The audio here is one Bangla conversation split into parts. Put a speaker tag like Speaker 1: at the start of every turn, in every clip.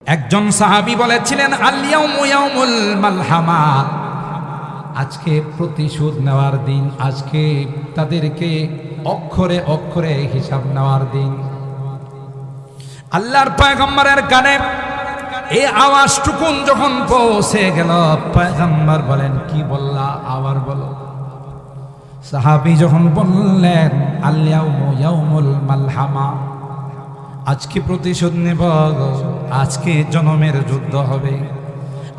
Speaker 1: একজন সাহাবী বলেছিলেন, আল ইয়াউমু ইয়াউমুল মালহামা, আজকে প্রতিশোধ নেওয়ার দিন, আজকে তাদেরকে অক্ষরে অক্ষরে হিসাব নেওয়ার দিন। আল্লাহর পয়গম্বরের কানে এই আওয়াজটুকুন যখন পৌঁছে গেল, পয়গম্বর বলেন, কি বললা, আবার বলো। সাহাবী যখন বললেন, আল ইয়াউমু ইয়াউমুল মালহামা, আজকে প্রতিশোধ নেব, আজকে জনমের যুদ্ধ হবে।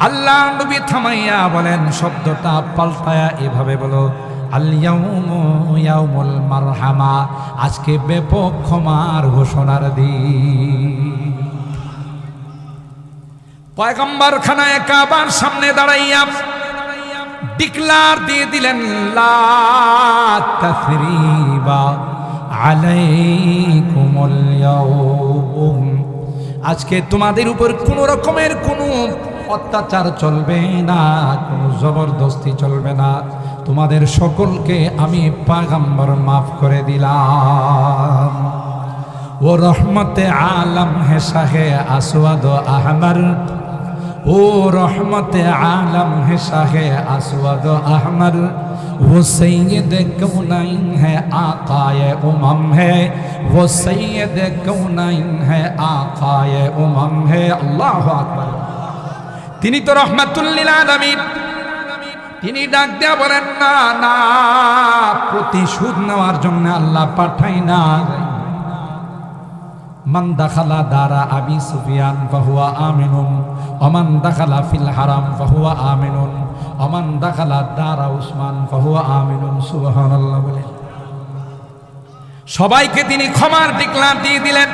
Speaker 1: আল্লাহ নবী থামাইয়া বলেন, শব্দটা পাল্টায়া এভাবে বলো, আল ইয়াউমু ইয়াউমুল মারহামা, আজকে ব্যাপক ক্ষমার ঘোষণার দিন। পয়গম্বর খানায়ে কাবার সামনে দাঁড়াইয়া ডিক্লার দিয়ে দিলেন, লা তাসরিবা আলাইকুমুল ইয়াউম, আজকে তোমাদের উপর কোন রকমের কোনো অত্যাচার চলবে না, কোনো জবরদস্তি চলবে না, তোমাদের সকলকে আমি পয়গম্বর মাফ করে দিলাম। ও রহমতে আলম হে শাহে আসওয়াদ আহমর, ও রহমতে আলম হে শাহে আসওয়াদ আহমর, वो सैयद कौनैन है आकाए उमम है, वो सैयद कौनैन है आकाए उमम है। अल्लाहु আকবার। তিনি তো রহমাতুল লিল আলামিন। তিনি ডাক দেয়া বলেন, না না, প্রতিশোধ নেওয়ার জন্য আল্লাহ পাঠাই না। মান দাখালা দারা আবি সুফিয়ান ফাহুয়া আমিনুন, ওমান দাখালা ফিল হারাম ফাহুয়া আমিনুন, ওমান দাখালা দারা উসমান ফাহুয়া আমিনুন। সুবহানাল্লাহ বলেন। সবাইকে তিনি ক্ষমার ডিক্লার দিয়ে দিলেন।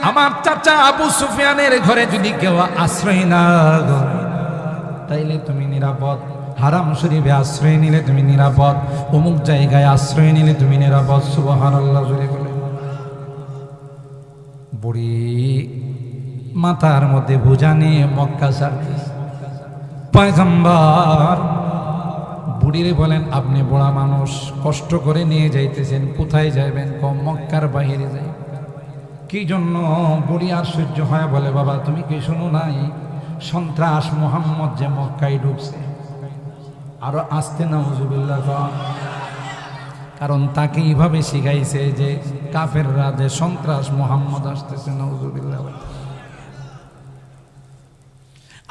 Speaker 1: আমার চাচা আবু সুফিয়ানের ঘরে যদি কেউ আশ্রয় না তাইলে তুমি নিরাপদ, হারাম শরীফে আশ্রয় নিলে তুমি নিরাপদ, অমুক জায়গায় আশ্রয় নিলে তুমি নিরাপদ। সুবহানাল্লাহ জোরে বলেন। বুড়ি মাথার মধ্যে বোঝা নিয়ে মক্কা ছাড়তেছে। পয়গম্বর বুড়িরে বলেন, আপনি বুড়া মানুষ, কষ্ট করে নিয়ে যাইতেছেন, কোথায় যাবেন? কম মক্কার বাহিরে যাই। কি জন্য? বুড়ি আর সহ্য হয়, বলে, বাবা তুমি কি শোনো নাই, সন্ত্রাস মুহাম্মদ যে মক্কায় ঢুকছে। আরো আসতে নাউজুবিল্লাহ, কারণ তাকে এইভাবে শিখাইছে যে কাফেররা যে সন্ত্রাস মুহাম্মদ আসতেছে। নাউজুবিল্লাহ।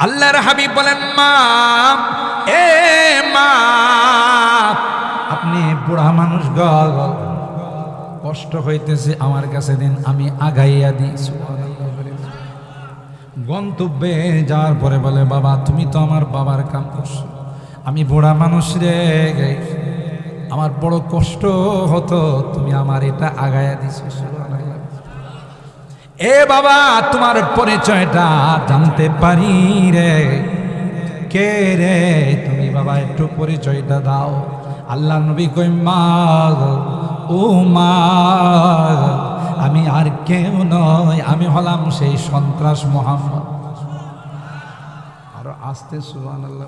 Speaker 1: আল্লাহর হাবিব বলেন, মা, এ মা, আপনি বুড়া মানুষ, কষ্ট হইতেছে, আমার কাছে দিন, আমি আগাইয়া দিই। গন্তব্যে যাওয়ার পরে বলে, বাবা তুমি তো আমার বাবার কাম করছো, আমি বুড়া মানুষ রে, আমার বড় কষ্ট হতো, তুমি আমার এটা আগাইয়া দিছো। এ বাবা, তোমার পরিচয়টা জানতে পারি রে, কে রে তুমি? বাবা একটু পরিচয়টা দাও। আল্লাহ নবী কই, মা, ও মা, আমি আর কেউ নয়, আমি হলাম সেই সন্ত্রাস মুহাম্মদ। আরো আস্তে সুবহানাল্লাহ।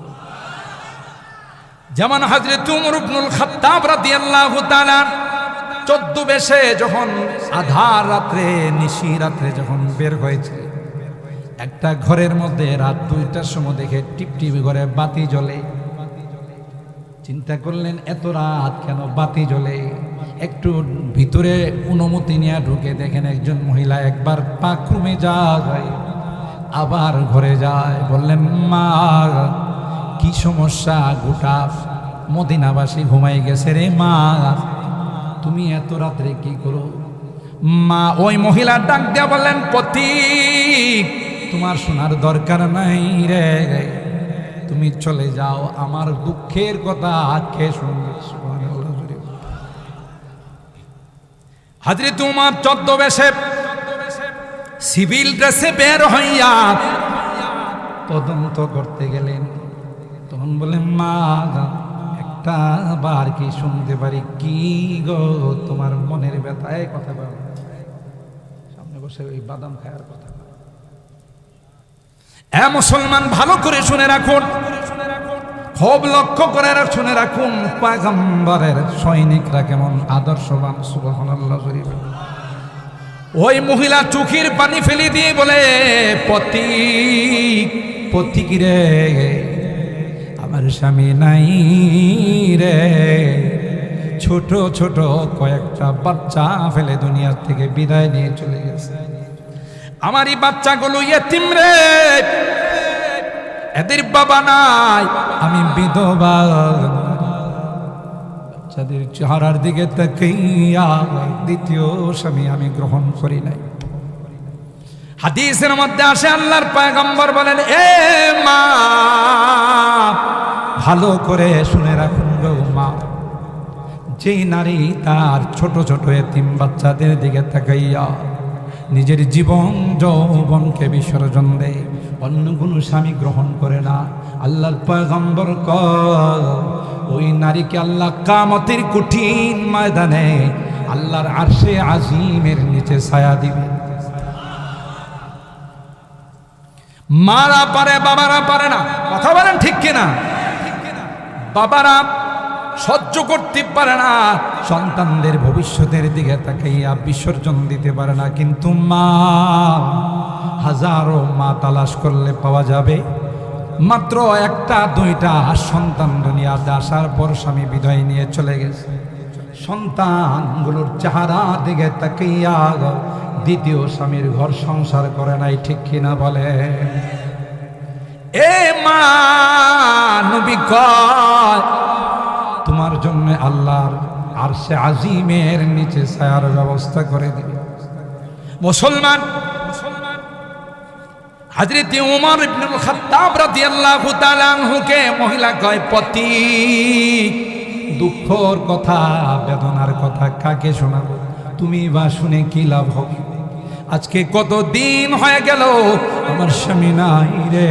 Speaker 1: যেমন হযরত উমর ইবনুল খাত্তাব রাদিয়াল্লাহু তাআলা 14 বেশে যখন আধার রাত্রে, নিশি রাত্রে যখন বের হয়েছে, একটা ঘরের মধ্যে রাত 2টার সময় দেখে টিপটিপি করে বাতি জ্বলে। চিন্তা করলেন, এত রাত কেন বাতি জ্বলে? একটু ভিতরে অনুমতি নিয়ে ঢুকে দেখেন একজন মহিলা একবার বাথরুমে যায়, আবার ঘরে যায়। বললেন, মা, কি সমস্যা? গোটা মদিনাবাসী ঘুমাই গেছে রে মা, তুমি এত রাত্রে কি করো? মা ওই মহিলা ডাক দিয়া বললেন, পথিক, তোমার শোনার দরকার নাই রে, তুমি চলে যাও, আমার দুঃখের কথা কে শুনবে? হযরত উমর 14 বেশে সিভিল ড্রেসে বের হইয়া তদন্ত করতে গেলেন। তখন বলেন, মা, একটা বার কি শুনতে পারি? কি গো তোমার মনের ব্যথায় কথা বল, সামনে বসে ওই বাদাম খাওয়ার কথা। এ মুসলমান, ভালো করে শুনে রাখুন, খুব লক্ষ্য করে শুনে রাখুন, পয়গম্বরের সৈনিকরা কেমন আদর্শবান। সুবহানাল্লাহ। ওই মহিলা চোখের পানি ফেলে দিয়ে বলে, পথিক রে, আমার স্বামী নাই রে, ছোট ছোট কয়েকটা বাচ্চা ফেলে দুনিয়া থেকে বিদায় নিয়ে চলে গেছে। আমার এই বাচ্চাগুলো ইয়েতিম রে, এদের বাবা নাই, আমি বিধবা। বাচ্চাদের চেহারার দিকে তাকাইয়া দ্বিতীয় স্বামী আমি গ্রহণ করি নাই। হাদিসের মধ্যে আসে, আল্লাহর পয়গম্বর বলেন, এ মা, ভালো করে শুনে রাখুন গো মা, যেই নারী তার ছোট ছোট এতিম বাচ্চাদের দিকে তাকাইয়া নিজের জীবন যৌবনকে বিসর্জন দেয়, অন্য কোনো স্বামী গ্রহণ করে না, আল্লাহর পয়গম্বর কয় ওই নারীকে আল্লাহ কিয়ামতের কঠিন ময়দানে আল্লাহর আরশে আজিমের নিচে ছায়া দিবে। মারা পারে, বাবারা পারে না। কথা বলেন ঠিক কিনা? বাবারা সহ্য করতে পারে না, সন্তানদের ভবিষ্যতের দিকে তাকাইয়া বিসর্জন দিতে পারে না, কিন্তু মা, হাজারো মা তালাশ করলে পাওয়া যাবে, মাত্র একটা দুইটা সন্তান দুনিয়াতে আসার পর স্বামী বিদায় নিয়ে চলে গেছে। সন্তানগুলোর চেহারা দিকে তাকাইয়া দ্বিতীয় স্বামীর ঘর সংসার করে নাই, ঠিক কিনা বলে? এ মা, নবী কয় তোমার জন্য আল্লাহর আরশে আজিমের নিচে ছায়ার ব্যবস্থা করে দিবে। মুসলমান, হযরত ওমর ইবনুল খাত্তাব রাদিয়াল্লাহু তাআলা আনহুকে মহিলা কয়, পথিক, দুঃখর কথা, বেদনার কথা কাকে শোনাবো? তুমি বা শুনে কি লাভ হবে? আজকে কত দিন হয়ে গেল আমার স্বামী নাই রে,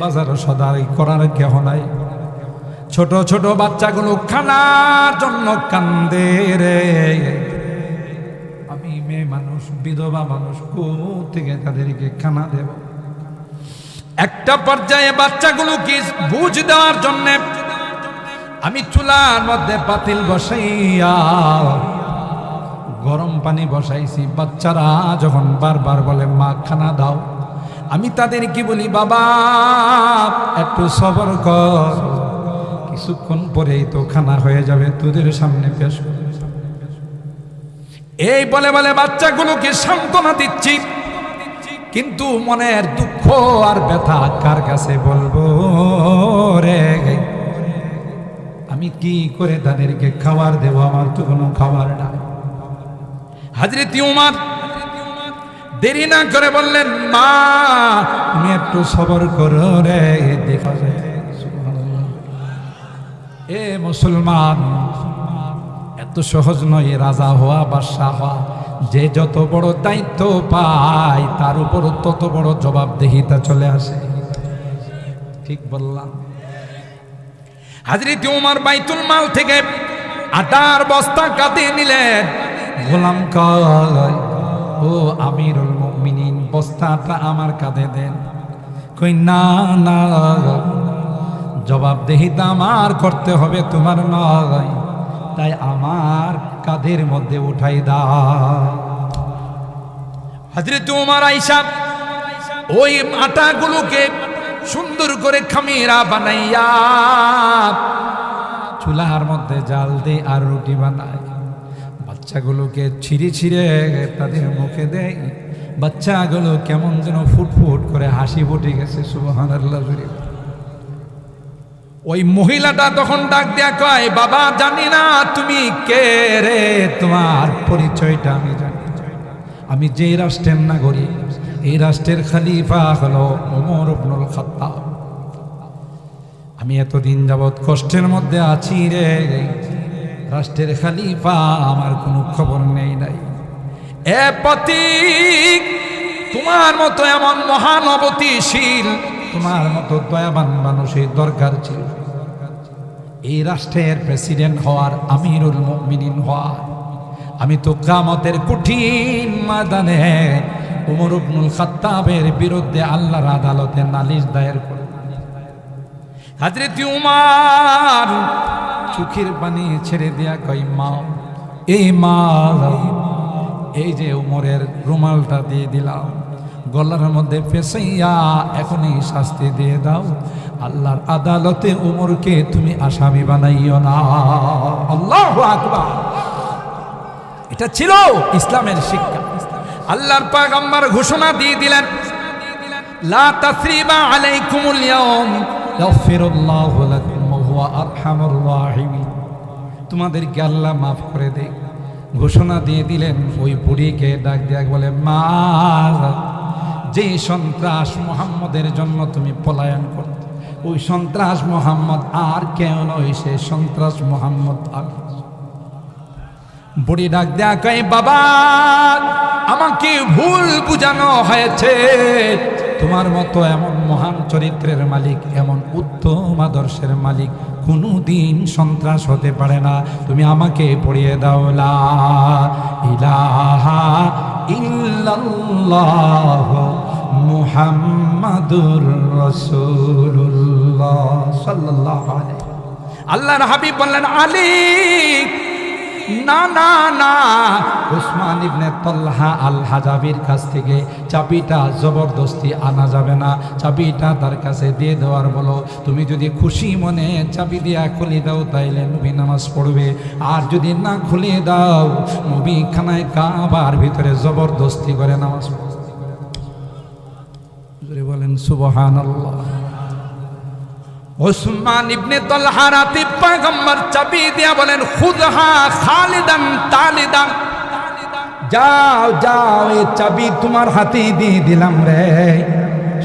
Speaker 1: বাজার সদাই করার কেহ নাই, ছোট ছোট বাচ্চাগুলো খানার জন্য কান্দে রে, আমি মেয়ে মানুষ, বিধবা মানুষ, কোথেকে তাদেরকে খানা দেব? একটা পর্যায়ে বাচ্চাগুলোকে বুঝ দেওয়ার জন্য আমি চুলার মধ্যে পাতিল বসাইয়া গরম পানি বসাইছি। বাচ্চারা যখন বারবার বলে মা খানা দাও, আমি তাদেরকে বলি, বাবা একটু সবর কর, কিছুক্ষণ পরেই তো খানা হয়ে যাবে, তোদের সামনে পেশ কর। এই বলে বলে বাচ্চাগুলোকে সান্ত্বনা দিচ্ছি, কিন্তু মনের দুঃখ আর ব্যথা কার কাছে বলবো রে? আমি কি করে তাদেরকে খাবার দেব? আমার তো কোনো খাবার নাই। হযরত ওমর দেরি না করে বললেন, মা তুমি একটু সবর করো রে, দেখা যায়। এ মুসলমান, এত সহজ নয় রাজা হওয়া, বাদশাহ হওয়া। যে যত বড় দায়িত্ব পায় তার উপর তত বড় জবাবদিহিতা চলে আসে। ঠিক বললাম? হযরত ওমর বাইতুল মাল থেকে আটার বস্তা কাঁধে নিলেন। গোলাম কয়, ও আমিরুল মুমিনিন, বস্তাটা আমার কাঁধে দেন। কই, না না, জবাবদিহিতা আমার করতে হবে, তোমার নয়, তাই আমার কাঁধের মধ্যে উঠাই দাও। হযরত ওমর আয়েশা ওই আটাগুলোকে সুন্দর করে খামিরা বানাইয়া চুলার মধ্যে জাল দিয়ে আর রুটি বানায়। বাচ্চাগুলোকে ছিঁড়ে ছিঁড়ে তাদের মুখে দেয়। বাচ্চাগুলো কেমন যেন ফুটফুট করে হাসি ফুটে গেছে। সুবহানাল্লাহ। ওই মহিলাটা তখন ডাক দেয়া কয়, বাবা জানি না তুমি কে রে, তোমার পরিচয়টা আমি জানি। আমি যে রাষ্ট্রের নাগরিক, এই রাষ্ট্রের খলিফা হলো ওমর ইবনুল খাত্তাব। আমি এতদিন যাবৎ কষ্টের মধ্যে আছি রে, রাষ্ট্রের খলিফা আমার কোনো খবর নেই নাই। এ পথিক, তোমার মতো এমন মহানবতিশীল, তোমার মতো দয়াবান মানুষের দরকার ছিল এই রাষ্ট্রের প্রেসিডেন্ট হওয়ার, আমিরুল মুমিনিন হওয়ার। আমি তো কিয়ামতের কঠিন ময়দানে ওমর ইবনুল খাত্তাবের বিরুদ্ধে আল্লাহর আদালতে নালিশ দায়ের করব। হযরত উমর চোখের পানি ছেড়ে দেয়া কই, মা, এই মা, এই যে উমরের রুমালটা দিয়ে দিলাম, গলার মধ্যে ফেসাইয়া এখনই শাস্তি দিয়ে দাও। আল্লাহর আদালতে উমরকে তুমি আসামি বানাইও না। আল্লাহু আকবার। এটা ছিল ইসলামের শিক্ষা। আল্লাহর পয়গম্বর ঘোষণা দিয়ে দিলেন, লা তাসরিবা আলাইকুমুল ইয়াউম ইয়াগফিরুল্লাহু লাকুম ওয়া হুয়া আরহামুর রাহিমিন। তোমাদেরকে আল্লাহ মাফ করে দেয় ঘোষণা দিয়ে দিলেন। ওই বুড়িকে ডাক দিয়া বলে, মা, যে সন্ত্রাস মুহাম্মদের জন্য তুমি পলায়ন করো, ওই সন্ত্রাস মুহাম্মদ আর কেউ নয়, সে সন্ত্রাস মুহাম্মদ। বুড়ি ডাক দেয়া কয়, বাবা, আমাকে ভুল বুঝানো হয়েছে। তোমার মতো এমন মহান চরিত্রের মালিক, এমন উত্তম আদর্শের মালিক কোনদিন সন্ত্রাস হতে পারে না। তুমি আমাকে পড়িয়ে দাও, লা ইলাহা ইল্লাল্লাহ মুহাম্মাদুর রাসূলুল্লাহ সাল্লাল্লাহু আলাইহি। আল্লাহর হাবিব বললেন, আলী, না না না, উসমান ইবনে তালহা আল হাজাবির কাছ থেকে চাবিটা জবরদস্তি আনা যাবে না। চাবিটা তার কাছে দিয়ে দেওয়ার বলো। তুমি যদি খুশি মনে চাবি দিয়া খুলে দাও, তাইলে নবী নামাজ পড়বে। আর যদি না খুলে দাও, নবী খানায় কাবার ভিতরে জবরদস্তি করে নামাজ পড়বে। বলেন সুবহানাল্লাহ। উসমান ইবনে তালহা রাতে পয়গম্বর চাবি দিয়া বলেন, খুদহা খালিদান তালিদান, যাও যাও, এই চাবি তোমার হাতে দিয়ে দিলাম রে।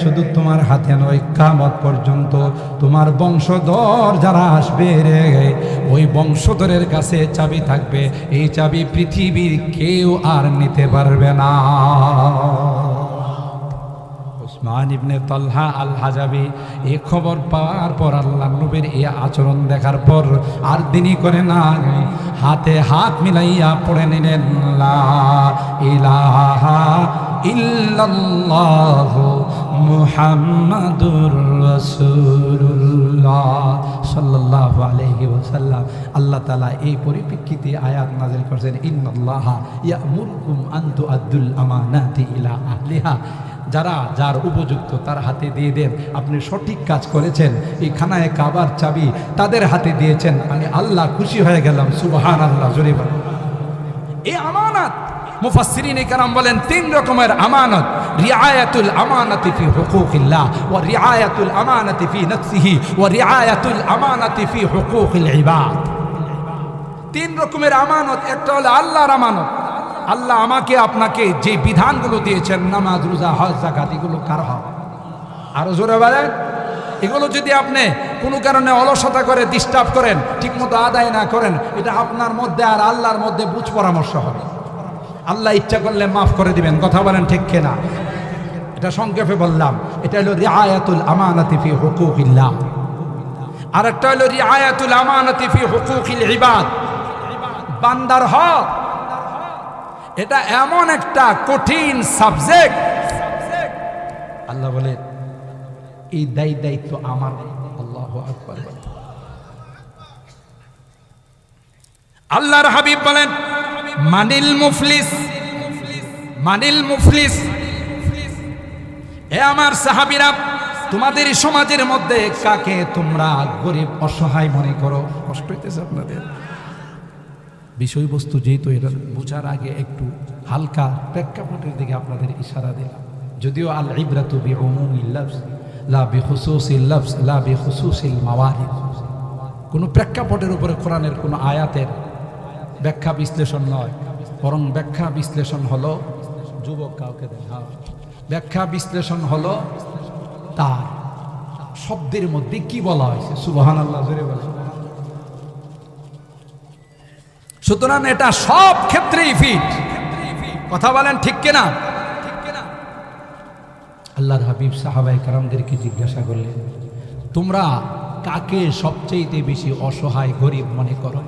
Speaker 1: শুধু তোমার হাতে নয়, কিয়ামত পর্যন্ত তোমার বংশধর যারা আসবে রে, ওই বংশধরের কাছে চাবি থাকবে। এই চাবি পৃথিবীর কেউ আর নিতে পারবে না। উসমান ইবনে তালহা আল হাজাবি এই খবর পাওয়ার পর, আল্লাহ নবীর এই আচরণ দেখার পর আর দিনই করে না, হাতে হাত মিলাইয়া পড়ে নিলেন, লা ইলাহা ইল্লাল্লাহ মুহাম্মাদুর রাসূলুল্লাহ সাল্লাল্লাহু আলাইহি ওয়াসাল্লাম। আল্লাহ তাআলা এই পরিপ্রেক্ষিতে আয়াত নাযিল করেছেন, ইন্নাল্লাহা ইয়া'মুরুকুম আন তুআদ্দুল আমানাতি ইলা আহলিহা। যারা যার উপযুক্ত তার হাতে দিয়ে দেন। আপনি সঠিক কাজ করেছেন, এই খানায় কাবার চাবি তাদের হাতে দিয়েছেন, আমি আল্লাহ খুশি হয়ে গেলাম। সুবহানাল্লাহ, জোরে বলেন। এই আমানত মুফাসসিরিনে কেরাম বলেন 3 রকমের আমানত। রিআয়াতুল আমানাতি ফি হুকুকিল্লাহ, ওয়া রিআয়াতুল আমানাতি ফি নাফসিহি, ওয়া রিআয়াতুল আমানাতি ফি হুকুকিল ইবাদ। 3 রকমের আমানত। একটা হলো আল্লাহর আমানত। আল্লাহ আমাকে আপনাকে যে বিধানগুলো দিয়েছেন, নামাজ, রোজা, হজ, যাকাত, এগুলো কার হক? আরো জোরে বলেন। এগুলো যদি আপনি কোনো কারণে অলসতা করে ডিস্টার্ব করেন, ঠিকমতো আদায় না করেন, এটা আপনার মধ্যে আর আল্লাহর মধ্যে বুঝ পরামর্শ হবে। আল্লাহ ইচ্ছা করলে মাফ করে দিবেন। কথা বলেন ঠিক কিনা? এটা সংক্ষেপে বললাম। এটা হলো রিআয়াতুল আমানাতি ফি হুকুকিল্লাহ। আর একটা হলো রিআয়াতুল আমানাতি ফি হুকুকিল ইবাদ, বান্দার হক। এটা এমন একটা কঠিন সাবজেক্ট, আল্লাহ বলে এই দায়িত্ব আমার। আল্লাহু আকবার। আল্লাহর হাবিব বলেন, মানিল মুফলিস, মানিল মুফলিস। এ আমার সাহাবীরা, তোমাদের সমাজের মধ্যে কাকে তোমরা গরিব অসহায় মনে করো? কষ্ট হইতেছে আপনাদের? বিষয়বস্তু যেহেতু এটা বোঝার আগে একটু হালকা প্রেক্ষাপটের দিকে আপনাদের ইশারা দিলাম। যদিও আল ইবরাতু বিউমুমিল লাফজ লা বিখুসুসিল লাফজ লা বিখুসুসিল মাওয়ারিদ। কোনো প্রেক্ষাপটের উপরে কোরআনের কোনো আয়াতের ব্যাখ্যা বিশ্লেষণ নয়, বরং ব্যাখ্যা বিশ্লেষণ হলো, যুবক কাউকে দেখা, ব্যাখ্যা বিশ্লেষণ হলো তার শব্দের মধ্যে কি বলা হয়েছে। সুবহানাল্লাহ, জোরে বলেন। সুতরাং এটা সব ক্ষেত্রেই ফিট। কথা বলেন ঠিক কিনা? আল্লাহর হাবিব সাহাবায়ে কেরামদেরকে জিজ্ঞাসা করলেন, তোমরা কাকে সবচেয়ে বেশি অসহায় গরিব মনে করো?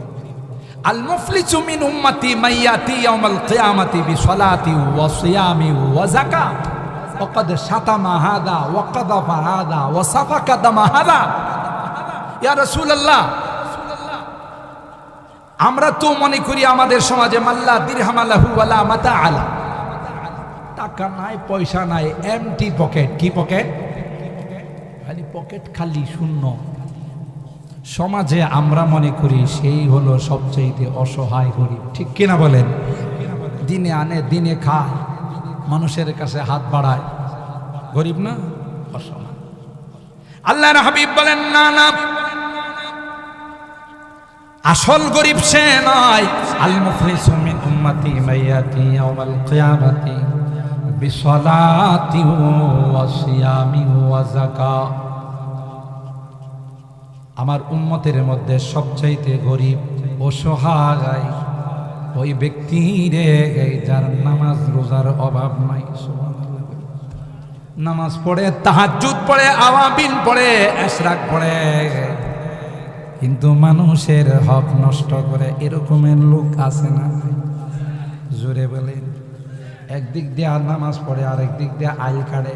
Speaker 1: আল মুফলিসু মিন উম্মতি মাইয়াতি ইয়াউমাল কিয়ামাতি বিসলাতি ওয়া সিয়ামি ওয়া যাকাত ওয়া ক্বাদ শাতামা হাদা ওয়া ক্বাদাফা হাদা ওয়া সাফাকা দামা হাদা। ইয়া রাসূলুল্লাহ, আমরা তো মনে করি আমাদের সমাজে মাল্লা দিরহামালাহু ওয়ালা মাতা আলা, টাকা নাই পয়সা নাই, এমটি পকেট। কি পকেট? খালি পকেট, খালি শূন্য। সমাজে আমরা মনে করি সেই হলো সবচেয়ে অসহায় গরিব। ঠিক কিনা বলেন? দিনে আনে দিনে খায়, মানুষের কাছে হাত বাড়ায়, গরিব না? অসহায়। আল্লাহর হাবিব বলেন না না, আসল গরিব সে নয়। আল মুফলিসু মিন উম্মতি মাইয়াতি ইয়াউমাল কিয়ামাতি বিসসালাতি ওয়া সিয়ামি ওয়া যাকাত। আমার উম্মতের মধ্যে সবচাইতে গরিব অসহায় ওই ব্যক্তি রে, যার নামাজ রোজার অভাব নাই। নামাজ পড়ে, তাহাজ্জুদ পড়ে, আওয়াবিন পড়ে, ইশরাক পড়ে, কিন্তু মানুষের হক নষ্ট করে। এরকমের লোক আছে না? জোরে বলেন। একদিক দিয়ে আর নামাজ পড়ে, আরেক দিক দিয়ে আইল কাটে,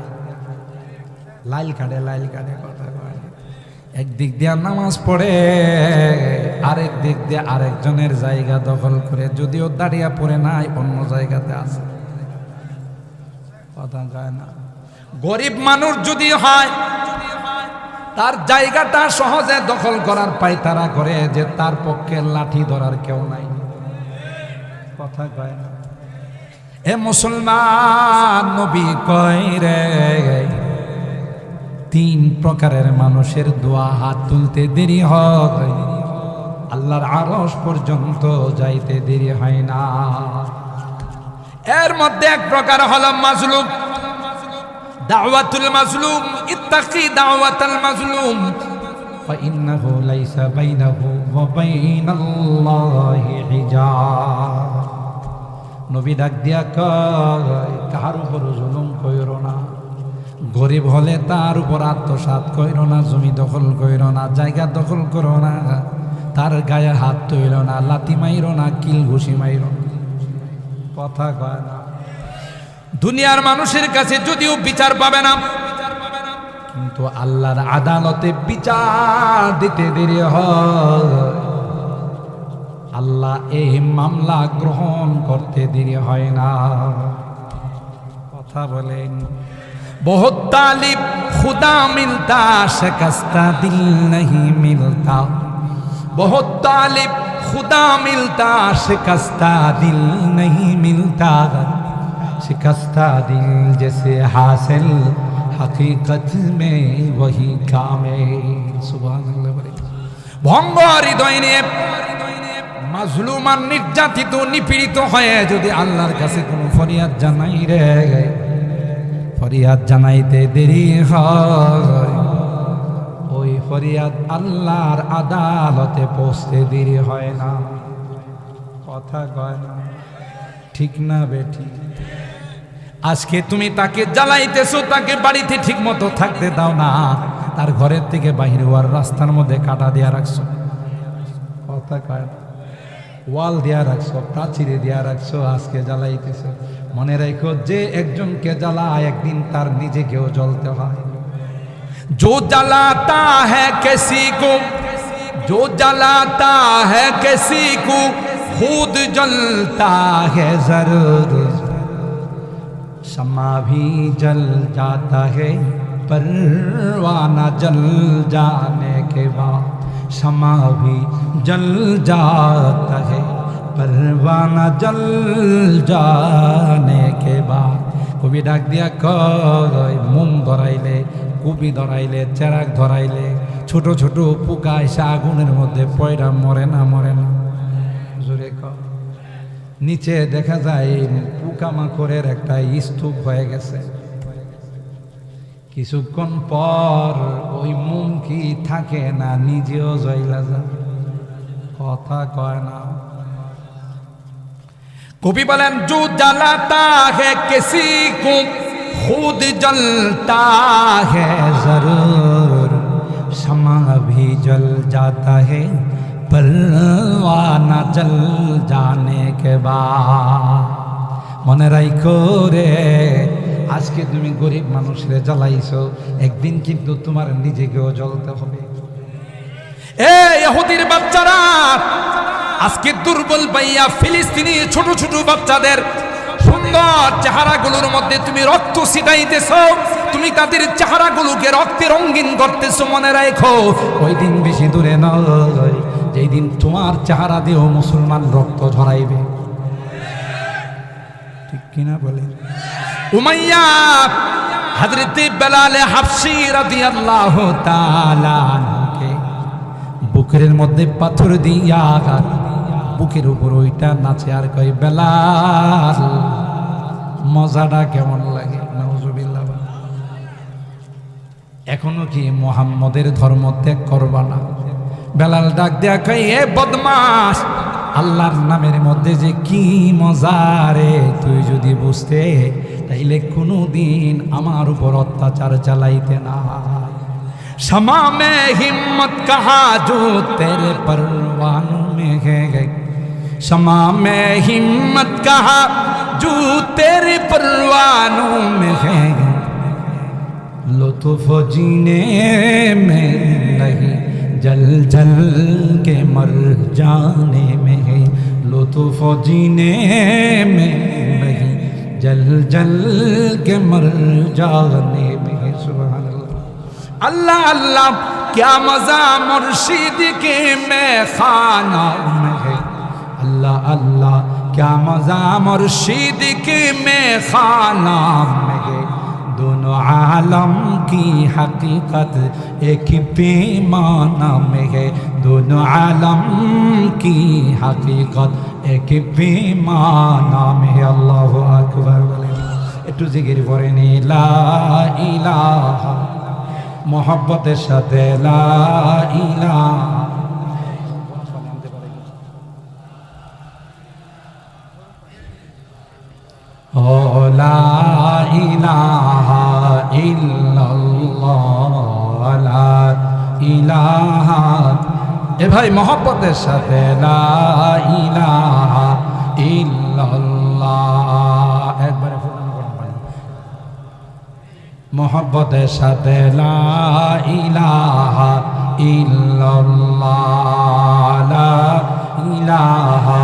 Speaker 1: লাইল কাটে, লাইল কাটে, কথা কয়। একদিক দিয়ে নামাজ পড়ে, আরেক দিক দিয়ে আরেকজনের জায়গা দখল করে, যদিও দাঁড়িয়ে পড়ে নাই, অন্য জায়গাতে আছে, কথা কয় না। গরিব মানুষ যদি হয়, তার জায়গাটা সহজে দখল করার পায়তারা করে, যে তার পক্ষে লাঠি ধরার কেউ নাই, কথা কয় না। এ মুসলমান, নবী কয় রে, তিন প্রকারের মানুষের দোয়া হাত তুলতে দেরি হয়, আল্লাহর আরশ পর্যন্ত যাইতে দেরি হয় না। এর মধ্যে এক প্রকার হলো মাজলুম, দাওয়াতুল মাজলুম। ইত্তাকি দাওয়াতাল মাজলুম ফাইন্নাহু লাইসা বাইনাহু ওয়া বাইনাল্লাহি হিজাব। নবী ডাক দিয়া কয়, কার উপর জুলুম কইরো না। গরিব হলে তার উপর আত্মসাৎ কইরো না, জমি দখল কইরো না, জায়গা দখল করো না, তার গায়ে হাত তুইল না, লাথি মাইরো না, কিল ঘুষি মাইরো না, কথা কয় না। দুনিয়ার মানুষের কাছে যদিও বিচার পাবে না, কিন্তু আল্লাহর আদালতে বিচার দিতে দেরি হয়। আল্লাহ এই মামলা গ্রহণ করতে দেরি হয় না, কথা বলেন। बहुत तालिब खुदा मिलता शिकस्ता दिल नहीं मिलता, बहुत तालिब खुदा मिलता शिकस्ता दिल नहीं मिलता, शिकस्ता दिल जैसे हासिल हकीकत में वही कामे। सुभान अल्लाह। ভঙ্গ হৃদয় নিয়ে মাজলুম আর নির্যাতিত নিপীড়িত হয়ে যদি আল্লাহর কাছে কোনো ফরিয়াদ জানাই রে, ফরিয়াদ জানাইতে দেরি হয়, ওই ফরিয়াদ আল্লাহর আদালতে পৌঁছতে দেরি হয় না, কথা কয় না, ঠিক না বেঠি? আজকে তুমি তাকে জ্বালাইতেছো, তাকে বাড়িতে ঠিক মতো থাকতে দাও না, তার ঘরের থেকে বাহির হওয়ার রাস্তার মধ্যে কাটা দেয়া রাখছো, কথা কয় না। ওয়াল দেয়া রাখছো, প্রাচীরে দেয়া রাখছো, আজকে জ্বালাইতেছো। মনে রাখো, যে একজনকে জ্বালায় একদিন তার নিজেকেও জ্বলতে হয়। जो जलाता है किसी को, जो जलाता है किसी को, खुद जलता है जरूर, शमा भी जल जाता है परवाना जल जाने के बाद, शमा भी जल जाता है परवाना जल जाने के बाद। কবি ডাক দিয়া কয়, মোম ধরাইলে, কুবি ধরাইলে, চেরাক ধরাইলে ছোট ছোট পোকা এসে আগুনের মধ্যে পয়রা মরে না, মরে না, জোরে কয়। নিচে দেখা যায় পোকামাকড়ের একটা স্তূপ হয়ে গেছে, কিছুক্ষণ পর ওই মোম কি থাকে না, নিজেও জ্বলা যায়, কথা কয় না। কবি বলেন, जो जलाता है किसी को खुद जलता है जरूर, शमा भी जल जाता है परवाना जल जाने के बाद। মনে রাখো রে, আজকে তুমি গরিব মানুষরে জ্বালাইছো, একদিন কিন্তু তোমার নিজেকেও জ্বলতে হবে। এ ইহুদির বাচ্চারা, আজকে দুর্বল পাইয়া ফিলিস্তিনি ছোট ছোট বাচ্চাদের সুন্দর চেহারাগুলোর মধ্যে তুমি রক্ত ছিটাইতেছ, তুমি তাদের চেহারাগুলোকে রক্তে রঙিন করতেছো। মনে রাখো ওই দিন বেশি দূরে নয় যেই দিন তোমার চেহারা দিয়েও মুসলমান রক্ত ঝরাইবে। ঠিক কিনা বলে? উমাইয়া হযরতে বেলাল হাবশী রাদিয়াল্লাহু তাআলা আনহুকে বুকের মধ্যে পাথর দিয়া বুকের উপর ওইটা নাচে আর কয় বেলাল মজাটা কেমন লাগে। নাউজুবিল্লাহ। এখনো কি মুহাম্মদের ধর্ম ত্যাগ করবা না? বেলাল ডাক দেয়া কয় এ বদমাস, আল্লাহর নামের মধ্যে যে কি মজা রে, তুই যদি বুঝতে তাইলে কোনোদিন আমার উপর অত্যাচার চালাইতে না। शमा में हिम्मत कहा जो तेरे परवानों में है, शमा में हिम्मत कहा जो तेरे परवानों में है, लुत्फ जीने में नहीं जल जल के मर जाने में है, लुत्फ जीने में नहीं जल जल के मर जाने में है। सुभान अल्लाह अल्लाह क्या मजा मुर्शिद के में खाना में है, अल्लाह अल्लाह क्या मजा मुर्शिद के में खाना में है, दोनों आलम की हकीकत एक पैमाना में है, दोनों आलम की हकीकत एक पैमाना में है। अल्लाह अकबर। একটু জিকির করেন লা ইলাহা, मोहब्बतेर साथे ला इलाहा। ओ ला इलाहा इल्लल्लाह ला इलाहा। ए भाई मोहब्बतेर साथे ला इलाहा इल्लल्लाह। एक बार मोहब्बतेर साथे ला इलाहा इल्लल्लाह ला इलाहा।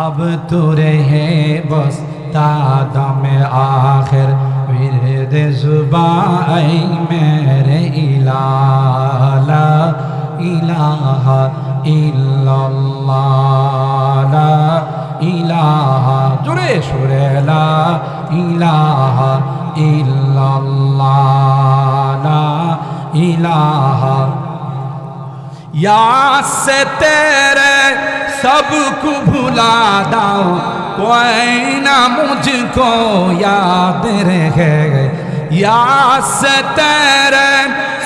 Speaker 1: अब तो रहे बस तादम आखिर विरद ज़ुबान मेरे इलाहा ला इलाहा इल्लल्लाह ला इलाहा। जुरे सुरे ला इलाहा इल्लल्लाह ला इलाहा। याद से तेरे सबको भुला दाओ, कोई ना मुझको याद रहे, याद से तेरे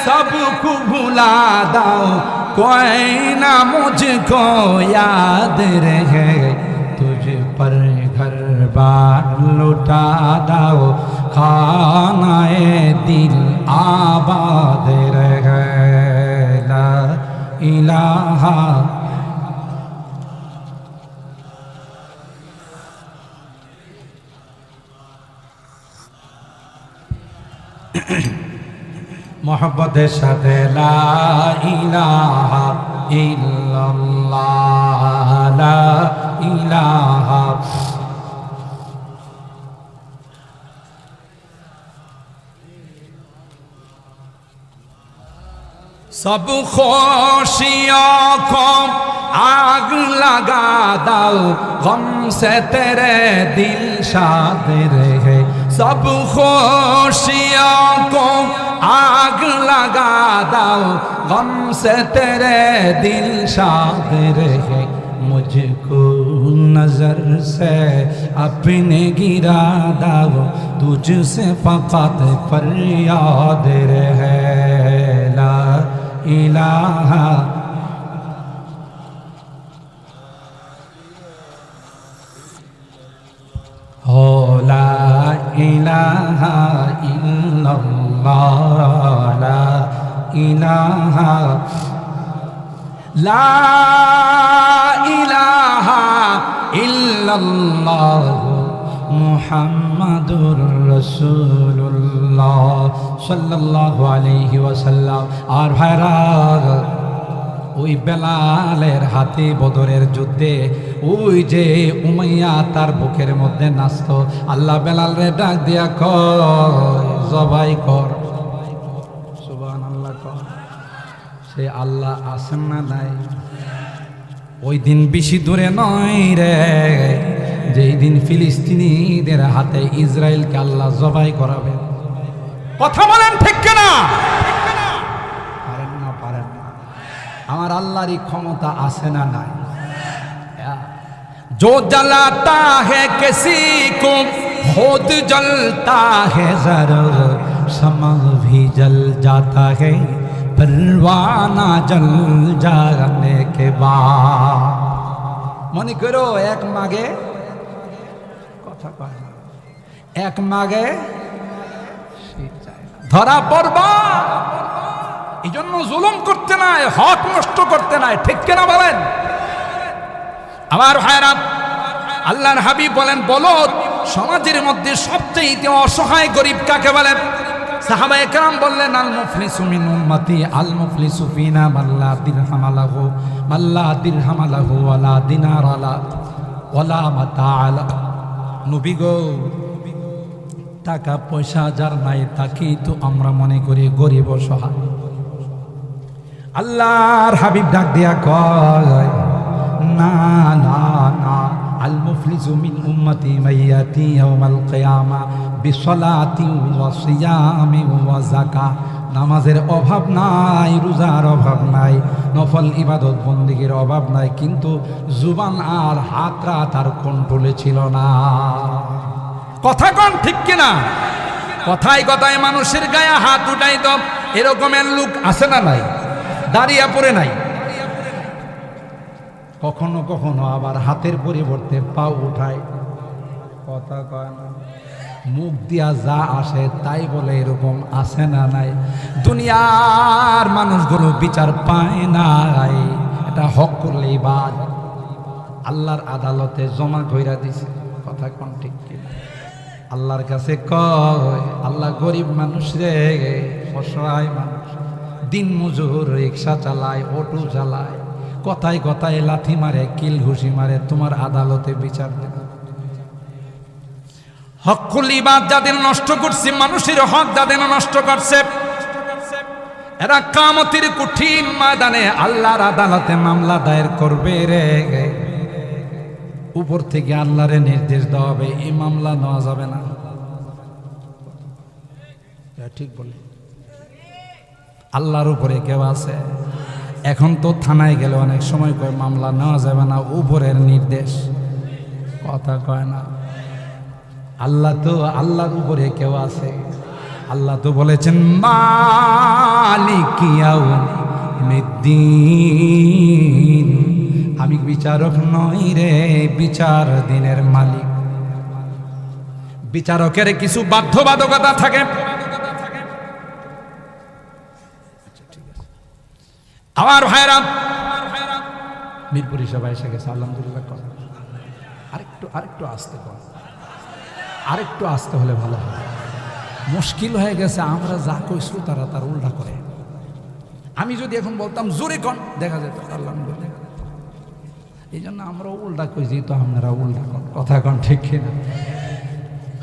Speaker 1: सबको भुला दाओ, कोई ना मुझको याद रहे, तुझ पर घर बार लुटा दाओ, खानाए दिल आबाद रहे। ला इलाहा मोहब्बतेर साथे ला इलाहा इल्लल्लाह ला इलाहा। सब खुशियों को आग लगा दाओ, गम से तेरे दिल शाद रहे, सब खुशियों को आग लगा दाओ, गम से तेरे दिल शाद रहे, मुझको नजर से अपने गिरा दाओ, तुझसे फकत फरियाद रहे। ला इलाहा हो ला इलाहा इल्लल्लाह ला इलाहा ला इलाहा इल्लल्लाह मुहम्मदुर रसूलुल्लाह सल्लल्लाहु अलैहि वसल्लम। और भाईरा ওই বেলালের হাতে বদরের যুদ্ধে ওই যে উমাইয়া তার বুকের মধ্যে নাচত, আল্লাহ বেলাল রে ডাক দিয়া কর জবাই কর, সুবহানাল্লাহ কর। সে আল্লাহ আছেন না নাই? ওই দিন বেশি দূরে নয় রে, যেই দিন ফিলিস্তিনিদের হাতে ইসরায়েলকে আল্লাহ জবাই করাবে। কথা বলেন ঠিক কিনা? পারেন না, পারেন না। আমার আল্লাহরই ক্ষমতা আছে না নাই? जो जलाता है किसी को खुद जलता है जरूर, शम्मा भी जल जाता है परवाना जल जाने के बाद। মনে করো এক মাগে কথা কয় না, এক মাগে ধরা পড়বা। এই জন্য জুলুম করতে নাই, হক নষ্ট করতে নাই, ঠিক কিনা বলেন? আমার ভাইরা, আল্লাহর হাবিব বলেন, বলো সমাজের মধ্যে সবচেয়ে অসহায় গরিব কাকে বলেন? সাহাবায়ে কেরাম বললেন, আল মুফলিসু মিন উম্মতি আল মুফলিসু ফিনা মাল্লা দিরহাম লাহু মাল্লা দিরহাম লাহু ওয়ালা দিনার আলা ওয়ালা মাতা আলা। নবী গো, টাকা পয়সা যার নাই তাকেই তো আমরা মনে করি গরিব অসহায়। আল্লাহর হাবিব ডাক দিয়া কয়, না না না, আল মুফলিসু মিন উম্মতি মাইয়াতি ইয়াউমাল কিয়ামা বিসলাতি ওয়া সিয়ামি ওয়া যাকাত। নামাজের অভাব নাই, রোজার অভাব নাই, নফল ইবাদত বন্দেগীর অভাব নাই, কিন্তু জুবান আর হাতরা তার কন্ট্রোলে ছিল না। কথা কোন ঠিক কিনা? কথায় কথায় মানুষের গায়ে হাত উঠাই তো এরকমের লোক আছে না নাই? দাঁড়িয়ে পড়ে নাই। কখনো কখনো আবার হাতের পরিবর্তে পাও উঠায়, কথা কয় না, মুখ দিয়া যা আসে তাই বলে, এরকম আছে না নাই? দুনিয়ার মানুষগুলো বিচার পায় নাই, এটা হক করলেই বাদ আল্লাহর আদালতে জমা কইরা দিছে। কথা কোন ঠিক কিনা? আল্লাহর কাছে কয়, আল্লাহ গরিব মানুষ রে, অসহায় মানুষ, দিন মজুর, রিক্সা চালায়, অটো চালায়, কথায় কথায় লাথি মারে, কিল ঘুষি মারে, তোমার আদালতে বিচার দেবে। হকুল ইবাদ যাদের নষ্ট করছে, মানুষের হক যাদের নষ্ট করছে, এরা কিয়ামতের কঠিন ময়দানে আল্লাহর আদালতে মামলা দায়ের করবে রে। উপর থেকে আল্লাহরে নির্দেশ দেওয়া হবে, এই মামলা নেওয়া যাবে না। ঠিক বলে? আল্লাহর উপরে কেউ আছে? এখন তো থানায় গেলে অনেক সময় কয় মামলা নেওয়া যাবে না, উপরের নির্দেশ। কথা কয় না। আল্লাহ তো, আল্লাহর উপরে কেউ আছে? আল্লাহ তো বলেছেন, মালিক ইয়াউমিদ্দিন, আমি বিচারক নই রে, বিচার দিনের মালিক। বিচারকের কিছু বাধ্যবাধকতা থাকে। আমার ভাইরা, মিরপুরি সবাই এসে গেছে, আলহামদুলিল্লাহ। আরেকটু আসতে কর, আরেকটু আসতে হলে ভালো হয়। মুশকিল হয়ে গেছে, আমরা যা কইছি তারা তার উল্টা করে। আমি যদি এখন বলতাম জোরে কন, দেখা যেত আলহামদুলিল্লাহ। এই জন্য আমরা উল্টা কইছি, তো আপনারা উল্টা কন। কথা কন ঠিক কিনা?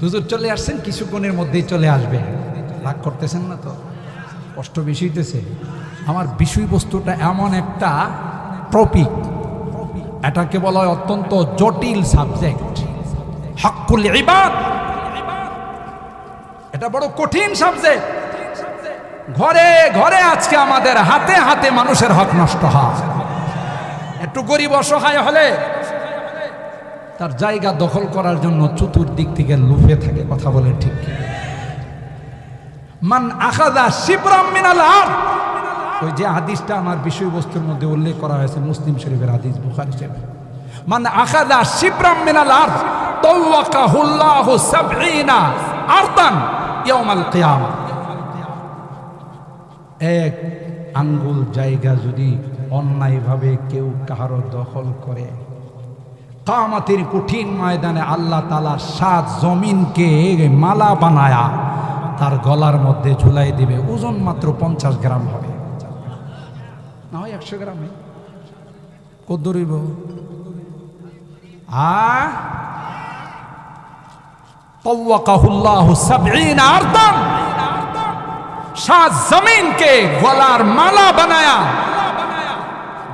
Speaker 1: হুজুর চলে আসছেন, কিছুক্ষণের মধ্যেই চলে আসবে। রাগ করতেছেন না তো? কষ্ট বেশি হইতেছে? আমার বিষয়বস্তুটা এমন একটা টপিক, এটাকে বলা হয় অত্যন্ত জটিল সাবজেক্ট। হকুল ইবাদ, এটা বড় কঠিন সাবজেক্ট। ঘরে ঘরে আজকে আমাদের হাতে হাতে মানুষের হক নষ্ট হয়। একটু গরিব অসহায় হলে তার জায়গা দখল করার জন্য চতুর্দিক থেকে লুফে থাকে। কথা বলে ঠিক? মান আখাযা শিবরাম মিনাল আরদ, ওই যে হাদিসটা আমার বিষয়বস্তুর মধ্যে উল্লেখ করা হয়েছে, মুসলিম শরীফের হাদিস, বুখারী শরীফ। মান আখাযা শিবরাম মিনাল আরদ তাওয়াক্কাহুল্লাহু ৭০ আরদান ইয়াউমাল কিয়ামা। এক আঙ্গুল জায়গা যদি অন্যায়ভাবে কেউ কারো দখল করে, কিয়ামতের কঠিন ময়দানে আল্লাহ তাআলা ৭ জমিনকে মালা বানায়া তার গলার মধ্যে ঝুলাই দিবে। ওজন মাত্র ৫০ গ্রাম হবে, না হয় ১০০ গ্রামে। কদ্দুরিব তাওয়াকাহুল্লাহু 70 আরদান, 7 জমিনকে গলার মালা বানায়া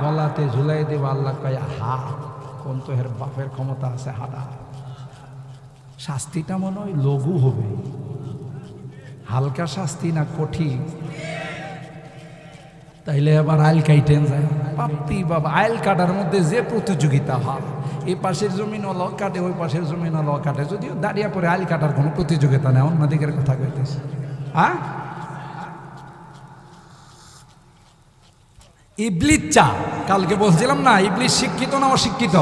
Speaker 1: গলাতে ঝুলাই দেব। আল্লাহ কয় হা, কোন তো এর বাপের ক্ষমতা আছে হাঁটা। শাস্তিটা মনে হয় লঘু হবে, হালকা শাস্তি না কঠিন। তাইলে আবার আইল কাইটেন যায় বাপ্পি বাবা। আইল কাটার মধ্যে যে প্রতিযোগিতা হয়, এই পাশের জমিন ল কাটে, ওই পাশের জমিন ল কাটে, যদিও দাঁড়িয়ে পরে আইল কাটার কোনো প্রতিযোগিতা নেই, অন্যদিকের কথা কইতেছে। হ্যাঁ, ইবলিস চা, কালকে বলছিলাম না ইবলিস শিক্ষিত না অশিক্ষিত?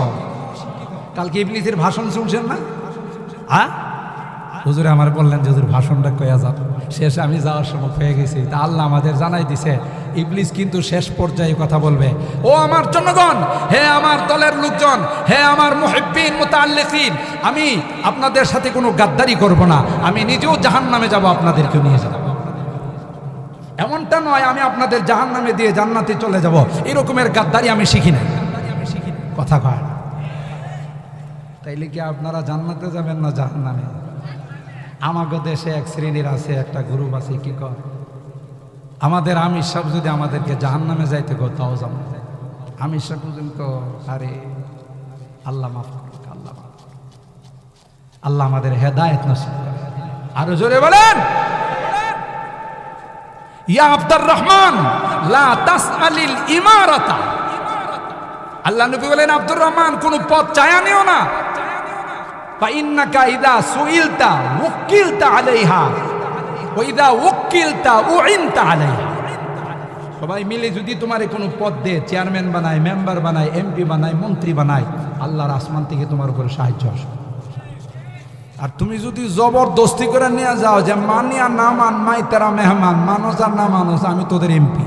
Speaker 1: কালকে ইবলিসের ভাষণ শুনছেন না? হ্যাঁ, হুজুরে আমার বললেন যে হুজুর ভাষণটা কয়া যাও। শেষে আমি যাওয়ার সময় পেয়ে গেছি। তা আল্লাহ আমাদের জানাই দিছে ইবলিস কিন্তু শেষ পর্যায়ে কথা বলবে, ও আমার জনগণ, হে আমার দলের লোকজন, হে আমার মুহিব্বিন মুতাআল্লিকিন, আমি আপনাদের সাথে কোনো গাদ্দারি করব না, আমি নিজেও জাহান্নামে যাব, আপনাদেরকে নিয়ে যাব। এমনটা নয় আমি আপনাদের জাহান্নামে দিয়ে জান্নাতে চলে যাব, এরকমের গাদ্দারি আমি শিখি না। কথা কয় না। তাইলে কি আপনারা জান্নাতে যাবেন না জাহান্নামে? আমাগো দেশে এক শ্রেণীর আছে, একটা গ্রুপ আছে, কি কর আমাদের আমির সাহেব যদি আমাদেরকে জাহান্নামে যাইতে গো তাও যাব। আমির সাহেব পর্যন্ত আরে আল্লাহ মাফ করুক, আল্লাহ মাফ করুক, আল্লাহ আমাদের হেদায়েত নসিব করে। আরো জোরে বলেন, ইয়া আব্দুর রহমান লা তাসআলিল ইমারাতা। আল্লাহ নবী বলেন, আব্দুর রহমান কোন পদ চায়া নিও না। ফাইন্নাকা ইযা সুইলতা ওয়াক্কিলতা আলাইহা ওয়া ইযা ওয়াক্কিলতা উইনতা আলাইহা। সবাই মিলে যদি তোমারে কোনো পদ দে, চেয়ারম্যান বানায়, মেম্বার বানায়, এমপি বানায়, মন্ত্রী বানায়, আল্লাহর আসমান থেকে তোমার উপরে সাহায্য আসবে। আর তুমি যদি জবরদস্তি করে নিয়ে যাও যে মানি আর না মান, মাই তেরা মেহমান, মানুষ আর না মানুষ, আমি তোদের এমপি,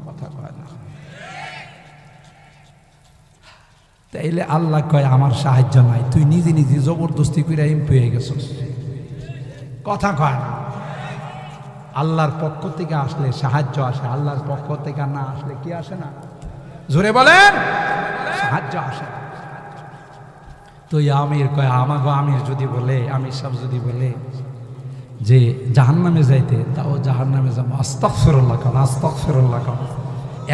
Speaker 1: কথা কয় না। তাইলে আল্লাহ কয় আমার সাহায্য নাই, তুই নিজে নিজে জবরদস্তি করে এমপি হয়ে গেছিস, কথা কয় না। আল্লাহর পক্ষ থেকে আসলে সাহায্য আসে, আল্লাহর পক্ষ থেকে না আসলে কি আসে না? জোরে বলেন, সাহায্য আসে। তো আমির কয়, আমাগো আমির যদি বলে, আমির সাহেব যদি বলে যে জাহান্নামে যাইতে, তাও জাহান্নামে যাবো। আস্তাগফিরুল্লাহ কান, আস্তাগফিরুল্লাহ কান।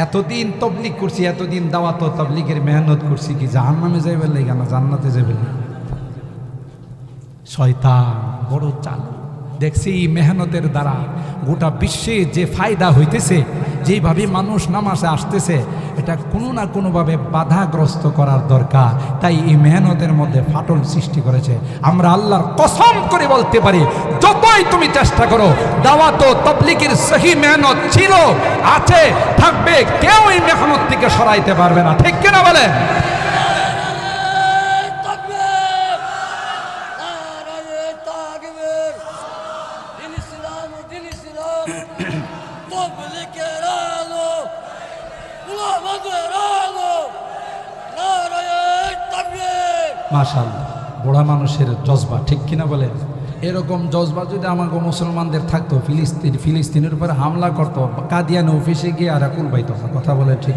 Speaker 1: এতদিন তবলিগ করছি, এতদিন দাওয়াত তবলিগের মেহনত করছি, কি জাহান্নামে যাইবে লাগে না জান্নাতে যাবে? শয়তান বড় চালু। দেখছি এই মেহনতের দ্বারা গোটা বিশ্বে যে ফায়দা হইতেছে, যেইভাবে মানুষ নামাজে আসতেছে, এটা কোনো না কোনোভাবে বাধাগ্রস্ত করার দরকার। তাই এই মেহনতের মধ্যে ফাটল সৃষ্টি করেছে। আমরা আল্লাহর কসম করে বলতে পারি, যতই তুমি চেষ্টা করো, দাওয়াত ও তাবলীগের সহি মেহনত ছিল, আছে, থাকবে, কেউ এই মেহনত থেকে সরাইতে পারবে না। ঠিক কিনা বলেন? মাশাআল্লাহ, বুড়া মানুষের জজবা, ঠিক কিনা বলেন? এরকম জজবা যদি আমাকে মুসলমানদের থাকতো, ফিলিস্তিনের উপরে হামলা করতো, কাদিয়ান অফিসে গিয়ে আর কুল পাইতো। কথা বলে ঠিক?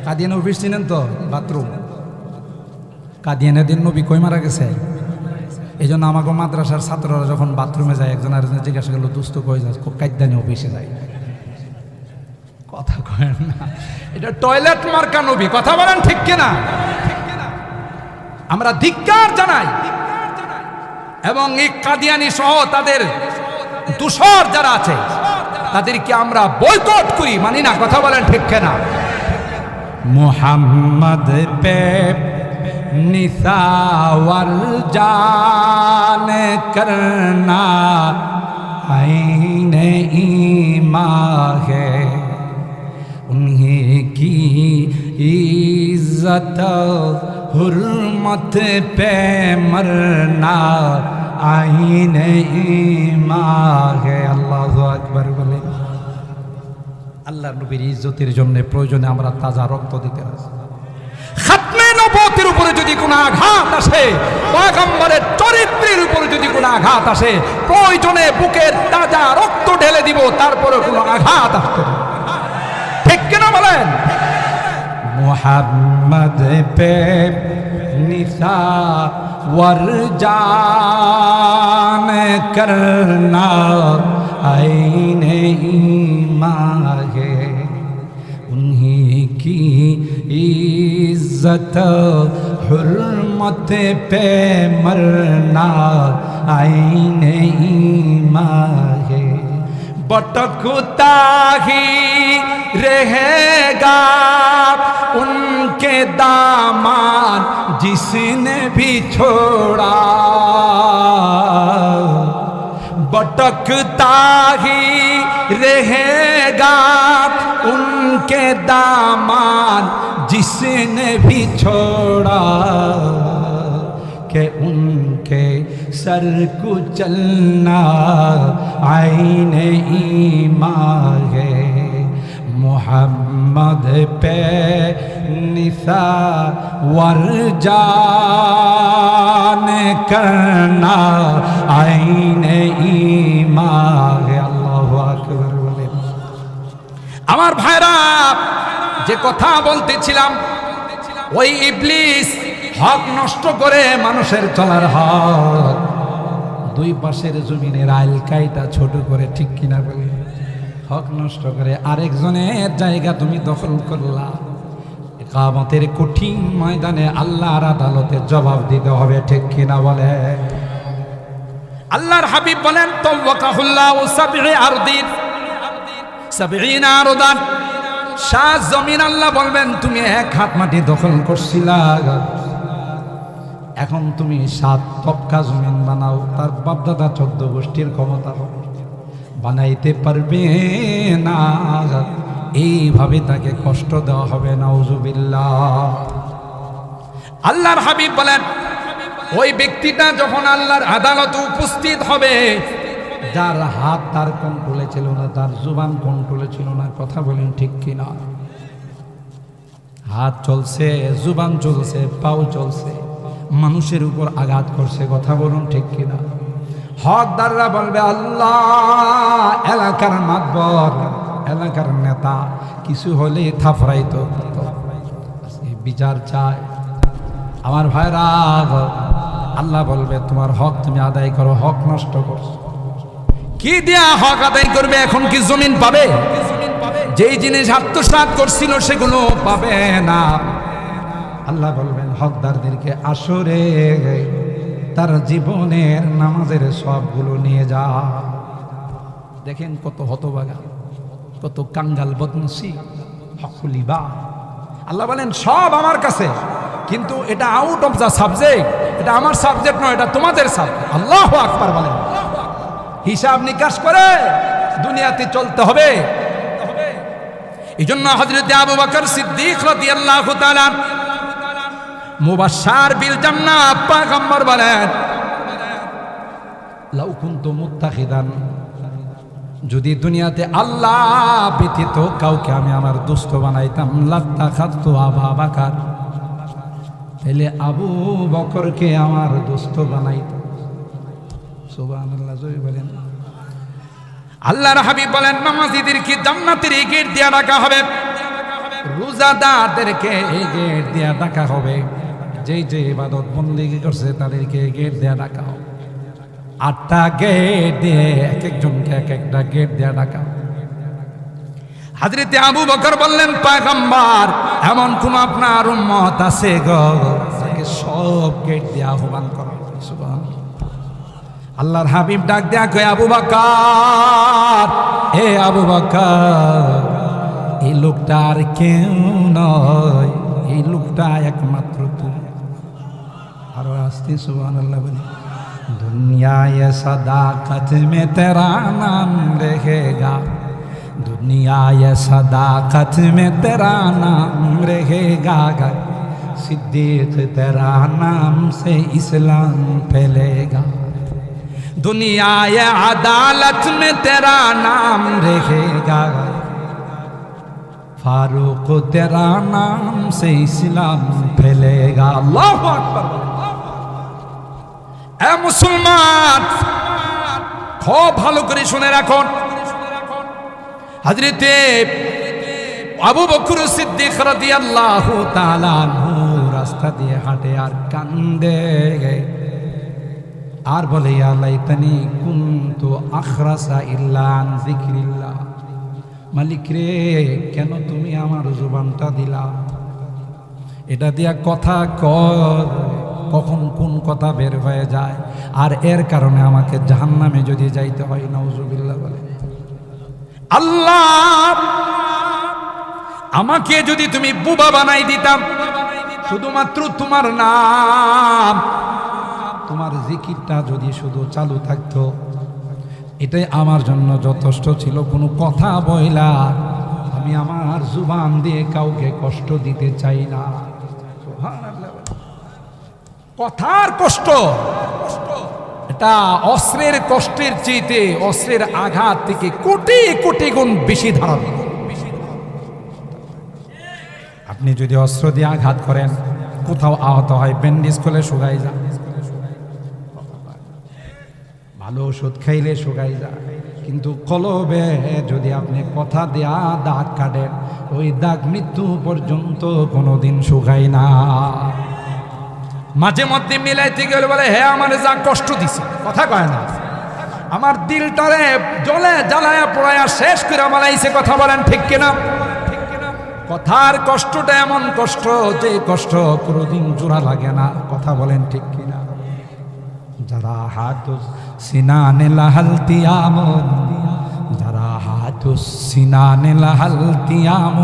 Speaker 1: কাদিয়ান অফিস চিনেন তো? বাথরুম। কাদিয়ানের নবী কই মারা গেছে? এই জন্য আমাকে মাদ্রাসার ছাত্ররা যখন বাথরুমে যায়, একজন আরেকজন জিজ্ঞাসা করলো, দুস্থ কই যায়? কাদিয়ানি অফিসে যায়। কথা কয় না, এটা টয়লেট মার্কা নবী। কথা বলেন ঠিক কিনা? আমরা ধিক্কার জানাই এবং এই কাদিয়ানি সহ তাদের দূষর যারা আছে তাদেরকে আমরা বয়কট করি, মানি না। কথা বলেন ঠিক কিনা? মুহাম্মদ পে নিসাওয়ার জান করনা আইনে ঈমা है उन्हीं की इज्जत हुर्मत पे मरना आईने ईमान है। আল্লাহু আকবার বলে। আল্লাহর নবীর ইজ্জতের জন্য প্রয়োজনে আমরা তাজা রক্ত দিতে আছি। খাতমে নবুয়তের উপরে যদি কোনো আঘাত আসে, পয়গম্বরের চরিত্রের উপরে যদি কোনো আঘাত আসে, প্রয়োজনে বুকের তাজা রক্ত ঢেলে দিব, তারপরে কোনো আঘাত আসতে পারে। ঠিক কিনা বলেন? मोहम्मद पे निसा वर जान करना आईने ईमान है उन्हीं की इज्जत हुर्मत पे मरना आईने ईमान है भटकता ही रहेगा उनके दामन जिसने भी छोड़ा भटकता ही रहेगा उनके दामन जिसने भी छोड़ा कि उनके सर को चलना आईने ईमान है मोहम्मद पे निसा वर जान करना आईने ईमान है अल्लाहु আকবার বলেন আমার ভাইরা যে কথা বলতেছিলাম ওই ইবলিস হক নষ্ট করে মানুষের চলার হক দুই পাশের জমিনের আইল কাইটা ছোট করে ঠিক কিনা বলে হক নষ্ট করে আরেকজনের জায়গা তুমি দখল করলা কিয়ামতের কঠিন ময়দানে আল্লাহর আদালতে জবাব দিতে হবে ঠিক কিনা বলে আল্লাহর হাবিব বলেন তাওয়াকাহুল্লাহু সাবঈ আরদিন 70 আরদান সাত জমিন আল্লাহ বলবেন তুমি এক হাত মাটি দখল করছিলা এখন তুমি 7 তবকা জমিন বানাও তার বাপদাদা 14 গোষ্ঠীর ক্ষমতা বানাইতে পারবে না এইভাবে তাকে কষ্ট দেওয়া হবে নাউজুবিল্লাহ আল্লাহর হাবিব বলেন ওই ব্যক্তিটা যখন আল্লাহর আদালতে উপস্থিত হবে যার হাত তার কন্ট্রোলে ছিল না তার জুবান কন্ট্রোলে ছিল না কথা বলেন ঠিক কিনা হাত চলছে জুবান চলছে পাও চলছে মানুষের উপর আঘাত করছে কথা বলুন ঠিক কিনা হকদাররা বলবে আল্লাহ এলাকার মাতবর এলাকার নেতা কিছু হলে থাফরাইতো বিচার চায় আমার ভাইরা আল্লাহ বলবে তোমার হক তুমি আদায় করো হক নষ্ট করছো কি দিয়া হক আদায় করবে এখন কি জমিন পাবে যেই জিনিস আত্মসাৎ করছিল সেগুলো পাবে না আল্লাহ বলবেন হকদারদেরকে আসরে তার জীবনের নামাজের সবগুলো নিয়ে যা দেখেন কত হতভাগা কত কাঙ্গাল বদনসি হকুলিবা আল্লাহ বলেন সব আমার কাছে কিন্তু এটা আউট অফ দ্য সাবজেক্ট এটা আমার সাবজেক্ট নয় এটা তোমাদের সাবজেক্ট আল্লাহু আকবার বলেন হিসাব নিকাশ করে দুনিয়াতে চলতে হবে এইজন্য হযরত আবু বকর সিদ্দিক রাদিয়াল্লাহু তাআলা মুবাশশার বিল জান্নাত পয়গম্বর বলেন লাউ কুনতু মুত্তাখিদান যদি দুনিয়াতে আল্লাহ ব্যতীত কাউকে আমি আমার দোস্ত বানাইতাম লাত্তাখাযতু আবু বকর তাহলে আবু বকরকে আমার দোস্ত বানাইতাম সুবহানাল্লাহ জয় বলেন আল্লাহর হাবিব বলেন নামাজীদেরকে জান্নাতের এই গেট দিয়ে ডাকা হবে রোজাদারদেরকে এই গেট দিয়ে ডাকা হবে যেই যে ইবাদত বন্দেগী করছে তাদেরকে গেট দিয়ে ডাকা হবে 8টা গেট দিয়ে এক একজনকে এক একটা গেট দিয়ে ডাকা হযরত আবু বকর বললেন পয়গম্বর এমন কোন আপনার উম্মত আছে গো যাকে সব গেট দিয়ে আহ্বান করা সুবহানাল্লাহ আল্লাহর হাবিব ডাক দেয়া কয় আবু বকর এ আবু বকর এই লোকটা আর কেউ নয় এই লোকটা একমাত্র তুমি আর আস্তে সুবহানাল্লাহ বলি दुनिया ये सदाकत में तेरा नाम रहेगा दुनिया ये सदाकत में तेरा नाम रहेगा सिद्दीक तेरा नाम से इस्लाम फैलेगा दुनिया ये अदालत में तेरा नाम रहेगा फारूक तेरा नाम से इस्लाम फैलेगा अल्लाह अकबर এ মুসলমান খুব ভালো করে শুনে রাখুন হযরতে আবু বকর সিদ্দিক রাদিয়াল্লাহু তাআলা আনহু রাস্তা দিয়ে হাঁটে আর কান্দে আর বলে ইয়া লাইতানি কুনতু আখরাসা ইল্লা আন যিকরিল্লাহ, মালিক রে কেন তুমি আমার জুবানটা দিলা, এটা দিয়া কথা কখন কোন কথা বের হয়ে যায়, আর এর কারণে আমাকে জাহান্নামে যদি যাইতে হয়। নাউজুবিল্লাহ বলে আল্লাহ আমাকে যদি তুমি বুবা বানাই দিতাম, শুধুমাত্র তোমার নাম তোমার জিকিরটা যদি শুধু চালু থাকতো, এটাই আমার জন্য যথেষ্ট ছিল। কোনো কথা বইলা আমি আমার জুবান দিয়ে কাউকে কষ্ট দিতে চাই না। কথার কষ্ট এটা অস্ত্রের কষ্টের চেয়ে অস্ত্রের আঘাত থেকে কোটি কোটি গুণ বেশি ধারালো। আপনি যদি অস্ত্র দিয়ে আঘাত করেন, কোথাও আহত হয়, ব্যান্ডেজ করলে শুকাই যায়, ভালো ওষুধ খাইলে শুকাই যায়, কিন্তু কলবে যদি আপনি কথা দেয়া দাগ কাটেন, ওই দাগ মৃত্যু পর্যন্ত কোনোদিন শুকায় না। মাঝে মধ্যে মিলাইতে গেলে বলে হে আমার যা কষ্ট দিছে, কথা কয় না, আমার দিলটারে জ্বলে জ্বালায়া পোড়ায়া শেষ করে মালাইছে, কথা বলেন ঠিক কিনা? কথার কষ্টটা এমন কষ্ট যে কষ্ট কোনোদিন জোড়া লাগে না, কথা বলেন ঠিক কিনা? যারা হাত সিনানে লাহাল তিয়াম, যারা হাত সিনানে লাহাল তিয়াম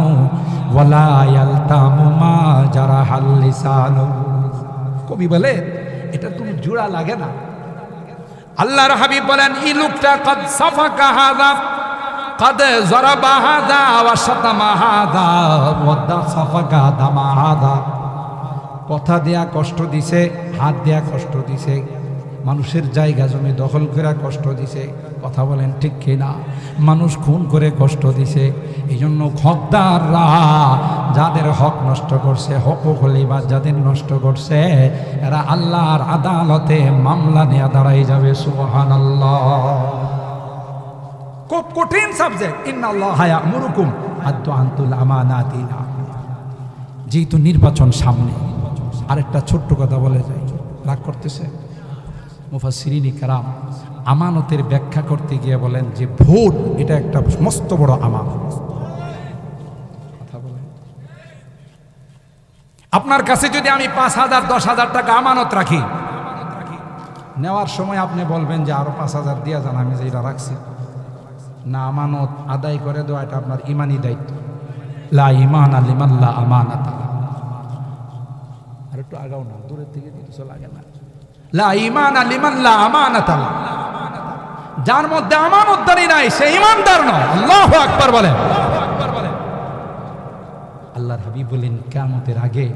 Speaker 1: ওয়ালা ইয়ালতামু মা যারা হাল লিসানু। কবি বলে এটা তুমি জোড়া লাগে না। আল্লাহর হাবিব বলেন এই লোকটা কদ সাফাকা হাযা কদ যারাবা হাযা ওয়া শাতামা হাযা ওয়া সাফাকা দামা হাযা। কথা দেয়া কষ্ট দিছে, হাত দেয়া কষ্ট দিছে, মানুষের জায়গা জমি দখল করে কষ্ট দিছে, কথা বলেন ঠিক কিনা? মানুষ খুন করে কষ্ট দিছে। এই জন্য হকদাররা যাদের হক নষ্ট করছে, হক হলিবা যাদের নষ্ট করছে, এরা আল্লাহর আদালতে মামলা নিয়ে দাঁড়াই যাবে। সুবহানাল্লাহ। খুব কঠিন সাবজেক্ট। ইন্নাল্লাহা ইয়া'মুরুকুম আদু আনতুল আমানাতি। যেহেতু নির্বাচন সামনে, আরেকটা ছোট্ট কথা বলে যাই, রাগ করতেছে? মুফাসসিরিন ইকরাম আমানতের ব্যাখ্যা করতে গিয়ে বলেন যে ভোট এটা একটা মস্ত বড় আমানত। কথা বলেন, আপনার কাছে যদি আমি 5,000 10,000 টাকা আমানত রাখি, নেওয়ার সময় আপনি বলবেন যে আরো 5,000 দিয়া যান, আমি যেটা রাখছি না। আমানত আদায় করে দেওয়া এটা আপনার ইমানি দায়িত্ব। লা ঈমানা লিমান লা আমানাত। আর একটু আগাও না, দূরের থেকে কিছু লাগে না। লা ঈমানা লিমান লা আমানাত। যার মধ্যে আমানতদারি নাই সে ঈমানদার নয়। আল্লাহু আকবার বলেন। আল্লাহর হাবিব বলেন কিয়ামতের আগে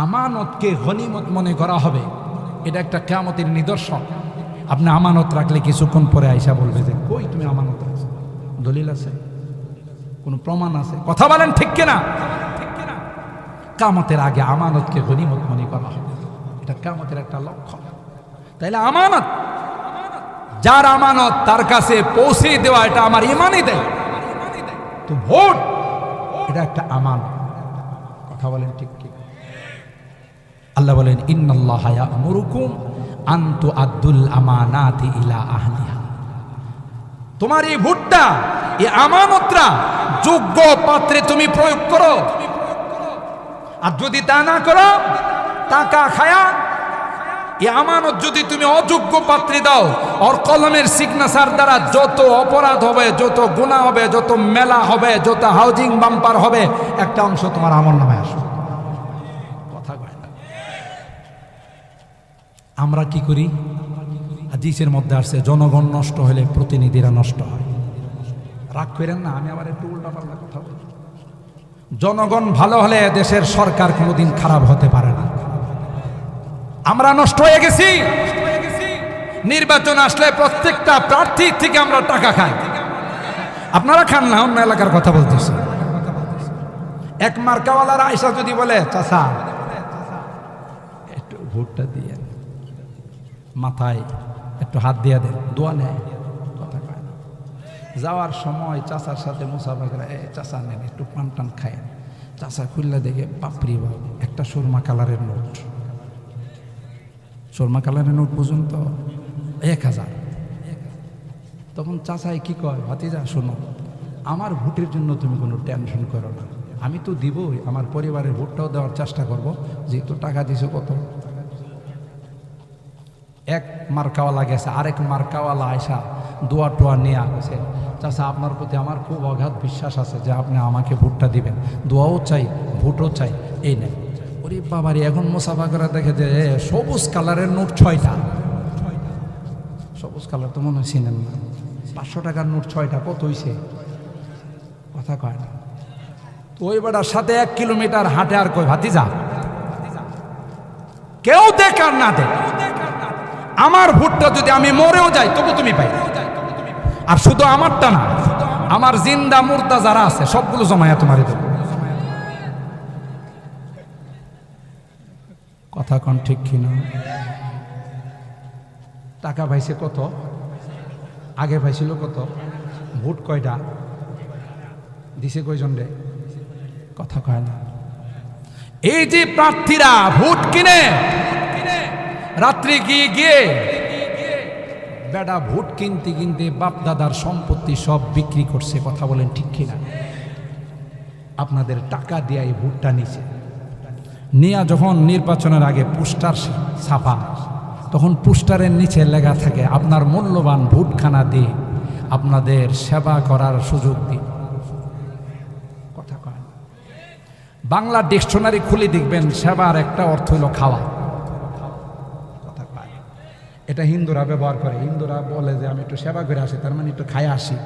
Speaker 1: আমানতকে গনিমত মনে করা হবে। এটা একটা কিয়ামতের নিদর্শন। আপনি আমানত রাখলে কিছুক্ষণ পরে আয়েশা বলবে যে কই তুমি আমানত রাখছো, দলিল আছে, কোনো প্রমাণ আছে? কথা বলেন ঠিক কিনা? কিয়ামতের আগে আমানতকে গনিমত মনে করা হবে, এটা কিয়ামতের একটা লক্ষণ। তাইলে আমানত, যার আমানত তার কাছে পৌঁছে দেওয়া এটা আমার ইমানই দেয়। তো ভোট এটা একটা আমানত, কথা বলেন ঠিক কি? আল্লাহ বলেন ইন্নাল্লাহা ইয়া'মুরুকুম আন তুআদ্দুল আমানাতি ইলা আহলিহা। তোমার এই ভোটটা, এই আমানতটা যোগ্য পাত্রে তুমি প্রয়োগ করো। আর যদি তা না করো, টাকা খায়া এই আমানত যদি তুমি অযোগ্য পাত্রে দাও, ওর কলমের সিগনেচার দ্বারা যত অপরাধ হবে, যত গুনাহ হবে, যত মেলা হবে, যত হাউজিং বাম্পার হবে, একটা অংশ তোমার আমলনামায় আসবে। কথা কয় না। আমরা কি করি? হাদিসের মধ্যে আসছে জনগণ নষ্ট হলে প্রতিনিধিরা নষ্ট হয়। রাগ করেন না, আমি আবার একটু উল্টাপাল্টা কথা বলি। জনগণ ভালো হলে দেশের সরকার কোনোদিন খারাপ হতে পারে না। আমরা নষ্ট হয়ে গেছি। নির্বাচন আসলে প্রত্যেকটা প্রার্থী থেকে আমরা টাকা খাই। আপনারা খান না, অন্য এলাকার কথা বলতেছি। এক মার্কাওয়ালার আয়সা যদি বলে চাচা একটু ভোটটা দিয়ে মাথায় একটু হাত দিয়ে দেন, দোয়া নেয়, কথা কয় না। যাওয়ার সময় চাচার সাথে মুসাফা করে, চাচা নেন একটু পান টান খায়। চাচা খুললে দেখে বাপরি বাপ, একটা সুরমা কালারের নোট। সুরমা কালারের নোট পর্যন্ত 1000। তখন চাচাই কি কয়, ভাতিজা শোনো, আমার ভোটের জন্য তুমি কোনো টেনশন করো না, আমি তো দিবই, আমার পরিবারের ভোটটাও দেওয়ার চেষ্টা করব, যেহেতু টাকা দিছো কত। এক মার্কাওয়ালা গেছে, আরেক মার্কাওয়ালা আয়সা দোয়া টোয়া নিয়ে আসে, চাচা আপনার প্রতি আমার খুব অগাধ বিশ্বাস আছে যে আপনি আমাকে ভোটটা দিবেন, দোয়াও চাই ভোটও চাই, এই নেই। ওরে বাবারি, এখন মুসাফা করে দেখে যে সবুজ কালারের নোট 6টা। সবুজ কালার তো মনে হয় চিনেন না। 500 টাকার নোট 6টা, কত হইছে? কথা কয় না। তো ওই বেটার সাথে 1 কিলোমিটার হাঁটে আর কই, ভাতিজা কেউ দেখ আর না দেখ, আমার ভোটটা যদি আমি মরেও যাই তবু তুমি পাই। আর শুধু আমারটা না, আমার জিন্দা মুর্দা যারা আছে সবগুলো জমায়া তোমারে দেব। কথা কোন ঠিক কিনা? টাকা পাইছে কত? আগে পাইছিল কত? ভোট কয়টা দিছে? কয়জন রে? কথা কয় না। এই যে প্রার্থীরা ভোট কিনে রাত্রি গিয়ে গিয়ে বেটা ভোট কিনতে কিনতে বাপ দাদার সম্পত্তি সব বিক্রি করছে। কথা বলেন ঠিক কিনা? আপনাদের টাকা দিয়ে এই ভোটটা নিছে। নিয়া যখন নির্বাচনের আগে পোস্টার ছাপা, তখন পোস্টারের নিচে লেখা থাকে আপনার মূল্যবান ভোটখানা দিয়ে আপনাদের সেবা করার সুযোগ দিন। কথা কয়। বাংলা ডিকশনারি খুলে দেখবেন সেবার একটা অর্থ হলো খাওয়া। কথা কয়। এটা হিন্দুরা ব্যবহার করে। হিন্দুরা বলে যে আমি একটু সেবা করে আসি, তার মানে একটু খায় আসি।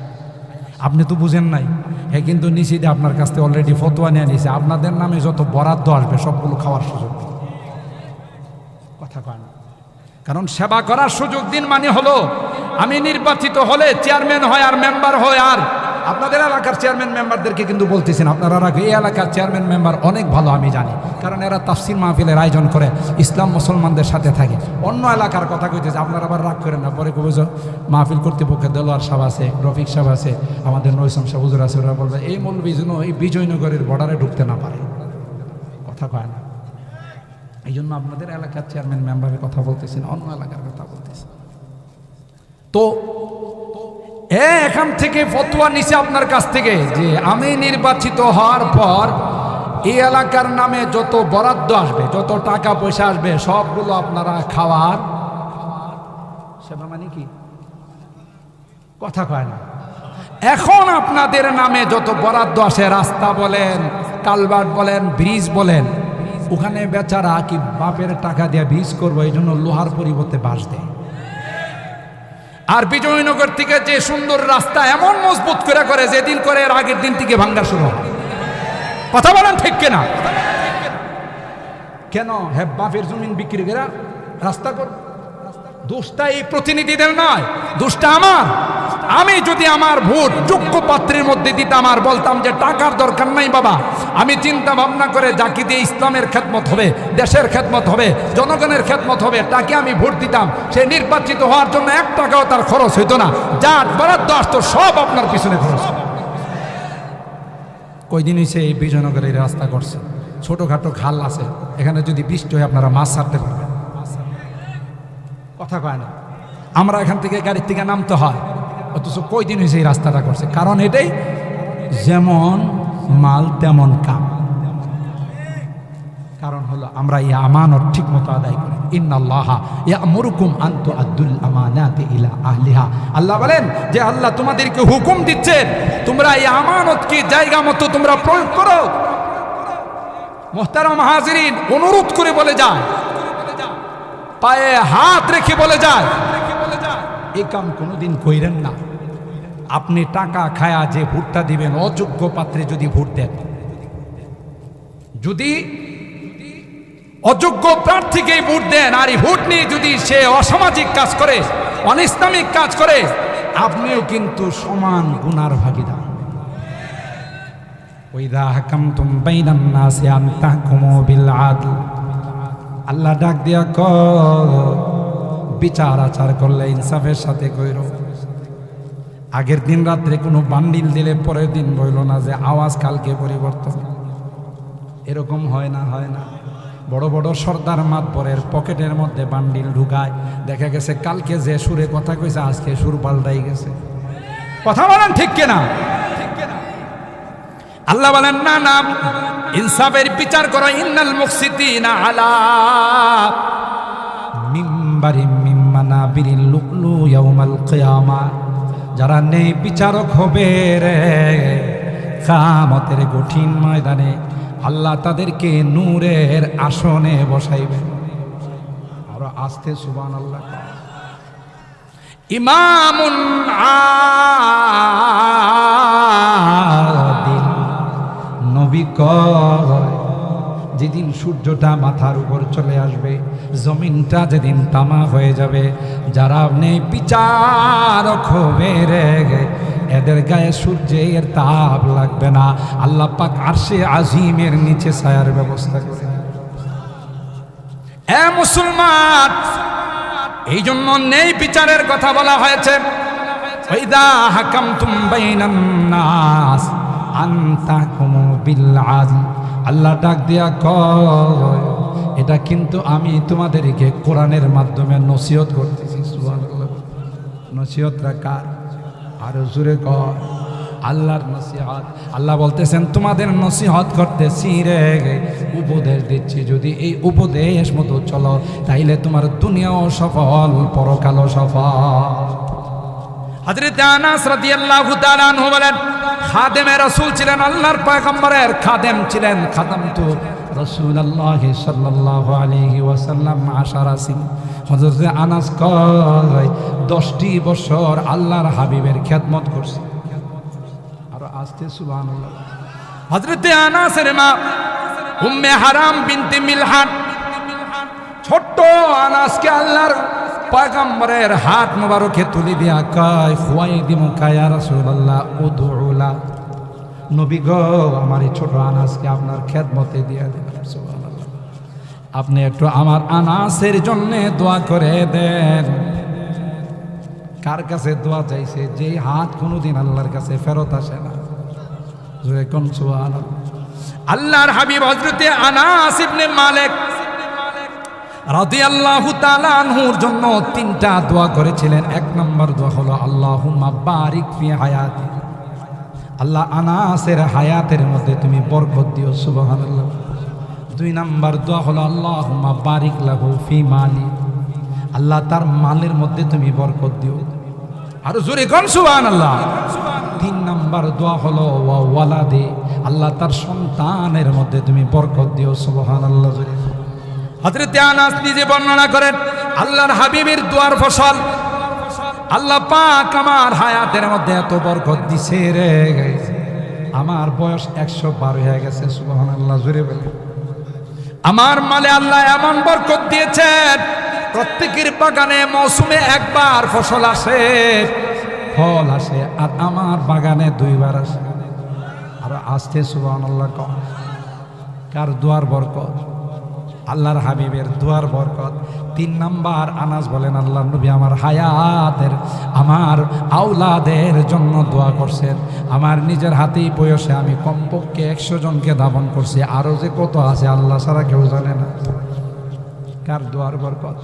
Speaker 1: আপনি তো বুঝেন নাই। হ্যাঁ, কিন্তু নিচে দিয়ে আপনার কাছ থেকে অলরেডি ফতোয়া নিয়ে নিছে, আপনাদের নামে যত বরাদ্দ আসবে সবগুলো খাওয়ার সুযোগ দিন। কথা কয় না। কারণ সেবা করার সুযোগ দিন মানে হলো আমি নির্বাচিত হলে চেয়ারম্যান হয় আর মেম্বার হয়, আর আপনাদের এলাকার চেয়ারম্যান মেম্বারদেরকে কিন্তু বলতেছেন আপনারা রাখে, এই এলাকার চেয়ারম্যান মেম্বার অনেক ভালো আমি জানি, কারণ এরা তাফসির মাহফিলের আয়োজন করে, ইসলাম মুসলমানদের সাথে থাকে। অন্য এলাকার কথা কইতেছে, আপনারা আবার রাগ করেন না। পরে কবে মাহফিল কর্তৃপক্ষের দেলোয়ার সাহেব আছে, রফিক সাহেব আছে, আমাদের নৈসম সাহেব হুজুর আছে, ওরা বলবে এই মৌলবী যেন এই বিজয়নগরের বর্ডারে ঢুকতে না পারে। কথা কয় না। এই জন্য আপনাদের এলাকার চেয়ারম্যান মেম্বারের কথা বলতেছেন, অন্য এলাকার কথা বলতেছেন। তো এখান থেকে ফতোয়া নিছে আপনার কাছ থেকে যে আমি নির্বাচিত হওয়ার পর এই এলাকার নামে যত বরাদ্দ আসবে, যত টাকা পয়সা আসবে সবগুলো আপনারা খাওয়ার সেবা মানে কি? কথা কয় না। এখন আপনাদের নামে যত বরাদ্দ আসে, রাস্তা বলেন, কালভার্ট বলেন, ব্রিজ বলেন, ওখানে বেচারা কি বাপের টাকা দিয়ে ব্রিজ করবো, এই জন্য লোহার পরিবর্তে বাঁশ দেয়। আর বিজয়নগর থেকে যে সুন্দর রাস্তা এমন মজবুত করে যেদিন করে এর আগের দিন থেকে ভাঙ্গা শুরু হয়। কথা বলেন ঠিক কিনা? কেন? হ্যাঁ, বাপের জমিন বিক্রি করে রাস্তা কর। দোষটা এই প্রতিনিধিদের নয়, দোষটা আমার। আমি যদি আমার ভোট যোগ্য পাত্রের মধ্যে দিতাম আর বলতাম যে টাকার দরকার নাই বাবা, আমি চিন্তা ভাবনা করে যাকে দিয়ে ইসলামের খেদমত হবে, দেশের খেদমত হবে, জনগণের খেদমত হবে, তাকে আমি ভোট দিতাম, সে নির্বাচিত হওয়ার জন্য 1 টাকাও তার খরচ হইতো না। যা বরাদ্দ আসতো সব আপনার পিছনে খরচ। কয়দিন হয়েছে এই বিজয়নগরের রাস্তা করছে, ছোটখাটো খাল আছে, এখানে যদি বৃষ্টি হয় আপনারা মাছ ছাড়তে পারবেন। কথা কয় না। আমরা এখান থেকে গাড়ির থেকে নামতে হয়, অথচ কয়দিন হয়েছে এই রাস্তাটা করছে। কারণ এটাই যেমন মাল তেমন কাম। কারণ হলো আমরা এই আমানত ঠিক মতো আদায় করি। ইন্নাল্লাহা ইয়া'মুরুকুম আন তু'আদ্দুল আমানাতি ইলা আহলিহা। আল্লাহ বলেন যে আল্লাহ তোমাদেরকে হুকুম দিচ্ছেন তোমরা এই আমানতকে জায়গা মতো তোমরা প্রয়োগ করো। মুহতারাম হাজিরিন, অনুরোধ করে বলে যায়, পায়ে হাত রেখে বলে যায়, এই কাম কোনোদিন কইরেন না। আপনি টাকা খায়া যে ভোটটা দিবেন, অযোগ্য পাত্রে যদি ভোট দেন, যদি অযোগ্য প্রার্থীকে ভোট দেন আর এই ভোট নিয়ে যদি সে অসামাজিক কাজ করে, অনিসলামিক কাজ করে, আপনিও কিন্তু সমান গুনার ভাগীদার। ওয়াইদা হাকামতুম বাইনান নাসি আন তাহকুমু বিল আদল। আল্লাহ ডাক দিয়া কয় বিচার আচার করলে ইনসাফের সাথে কইরো। আগের দিন রাত্রে কোনো বান্ডিল দিলে পরের দিন বইল না যে আওয়াজ কালকে পরিবর্তন। এরকম হয় না, হয় না। বড় বড় সর্দার মাতবরের পকেটের মধ্যে বান্ডিল ঢুকায়, দেখা গেছে কালকে যে সুরে কথা কইছে আজকে সুর পাল্টাই গেছে। কথা বলেন ঠিক কিনা? আল্লাহ বলেন না না, ইনসাফের বিচার করো। ইন্নাল মুকসিতিনা আলা মিম্বারি মিম্মানা বিরিল লুকলু ইয়াউমাল কিয়ামা, যারা নেই বিচারক হবে রে কিয়ামতের কঠিন ময়দানে আল্লাহ তাদেরকে নূরের আসনে বসাইবে। আর আস্তে সুবহানাল্লাহ। ইমামুন আদিল, নবী কয় যেদিন সূর্যটা মাথার উপর চলে আসবে, জমিনটা যেদিন তামা হয়ে যাবে, যারা নেই বিচারক হবে রে এদের গায়ে সূর্যের তাপ লাগবে না। আল্লাহ পাক আরশে আজিমের নিচে ছায়ার ব্যবস্থা করে। এ মুসলমান, এই জন্য নেই বিচারের কথা বলা হয়েছে। ওয়াইদা হাকামতুম বাইনান নাস আন তাহকুমু বিল আদল। আল্লাহ ডাক দিয়া কয় এটা কিন্তু আমি তোমাদেরকে কোরআনের মাধ্যমে নসিহত করতেছি। সুবহানাল্লাহ। নসিহতটা কার? আর জোরে কয় আল্লাহর নসিহত। আল্লাহ বলতেছেন তোমাদের নসিহত করতেছি রে, উপদেশ দিচ্ছি। যদি এই উপদেশ মতো চলো তাইলে তোমার দুনিয়াও সফল, পরকালও সফল। হযরত আনাস রাদিয়াল্লাহু তাআলা আনহু বলেন, খাদেমে রাসূল ছিলেন, আল্লাহর পয়গম্বরের খাদেম ছিলেন। খাদামতু রাসূলুল্লাহ সাল্লাল্লাহু আলাইহি ওয়াসাল্লাম আশারা সিন। হযরত আনাস কয় 10টি বছর আল্লাহর হাবিবের খেদমত করছে। আর আস্তে সুবহানাল্লাহ। হযরত আনাসের মা উম্মে হারাম বিনতে মিলহান, ছোট্ট আনাসকে আল্লাহর পয়গম্বরের হাত মোবারকে তুলে দিয়া কয় খুয়াইদিমুকা ইয়া রাসূলুল্লাহ উদউলা, নবী গো আমার এই ছোট আনাসকে আপনার খেদমতে দিয়া দেন। সুবহানাল্লাহ। আপনি একটু আমার আনাসের জন্য দোয়া করে দেন। কার কাছে দোয়া চাইছে? যে হাত কোনোদিন আল্লাহর কাছে ফেরত আসে না। জোরে কোন সুবহানাল্লাহ। আল্লাহর হাবিব হযরত আনাস ইবনে মালিক রাদিয়াল্লাহু তাআলা আনহুর জন্য 3টা দোয়া করেছিলেন। 1 নম্বর দোয়া হলো আল্লাহুম্মা বারিক ফি হায়াতি, আল্লাহ আনাসের হায়াতের মধ্যে তুমি বরকত দিও। সুবহানাল্লাহ। 2 নম্বর দোয়া হলো আল্লাহুম্মা বারিক লাহু ফি মালি, আল্লাহ তার মালের মধ্যে তুমি বরকত দিও। আর জোরে কোন সুবহানাল্লাহ। 3 নম্বর দোয়া হলো ওয়া ওয়ালাদে, আল্লাহ তার সন্তানের মধ্যে তুমি বরকত দিও। সুবহানাল্লাহ। হযরত আনাস নিজে বর্ণনা করেন, আল্লাহর হাবিবের দোয়ার ফসল আল্লাহ পাক আমার হায়াতের মধ্যে এত বরকত দিছে রে, আমার বয়স 112 হয়ে গেছে। সুবহানাল্লাহ। জোরে বলে আমার মালে আল্লাহ এমন বরকত দিয়েছেন, প্রত্যেকের বাগানে মৌসুমে 1 বার ফসল আসে, ফল আসে, আর আমার বাগানে 2 বার আসে। আর আস্তে সুবহানাল্লাহ। কার দোয়ার বরকত? আল্লাহর হাবিবের দোয়ার বরকত। 3 নাম্বার আনাস বলেন আল্লাহ নবী আমার হায়াতের, আমার আওলাদের জন্য দোয়া করছেন। আমার নিজের হাতেই বয়সে আমি কমপক্ষে 100 জনকে দাফন করছি, আরও যে কত আছে আল্লাহ ছাড়া কেউ জানে না। কার দোয়ার বরকত?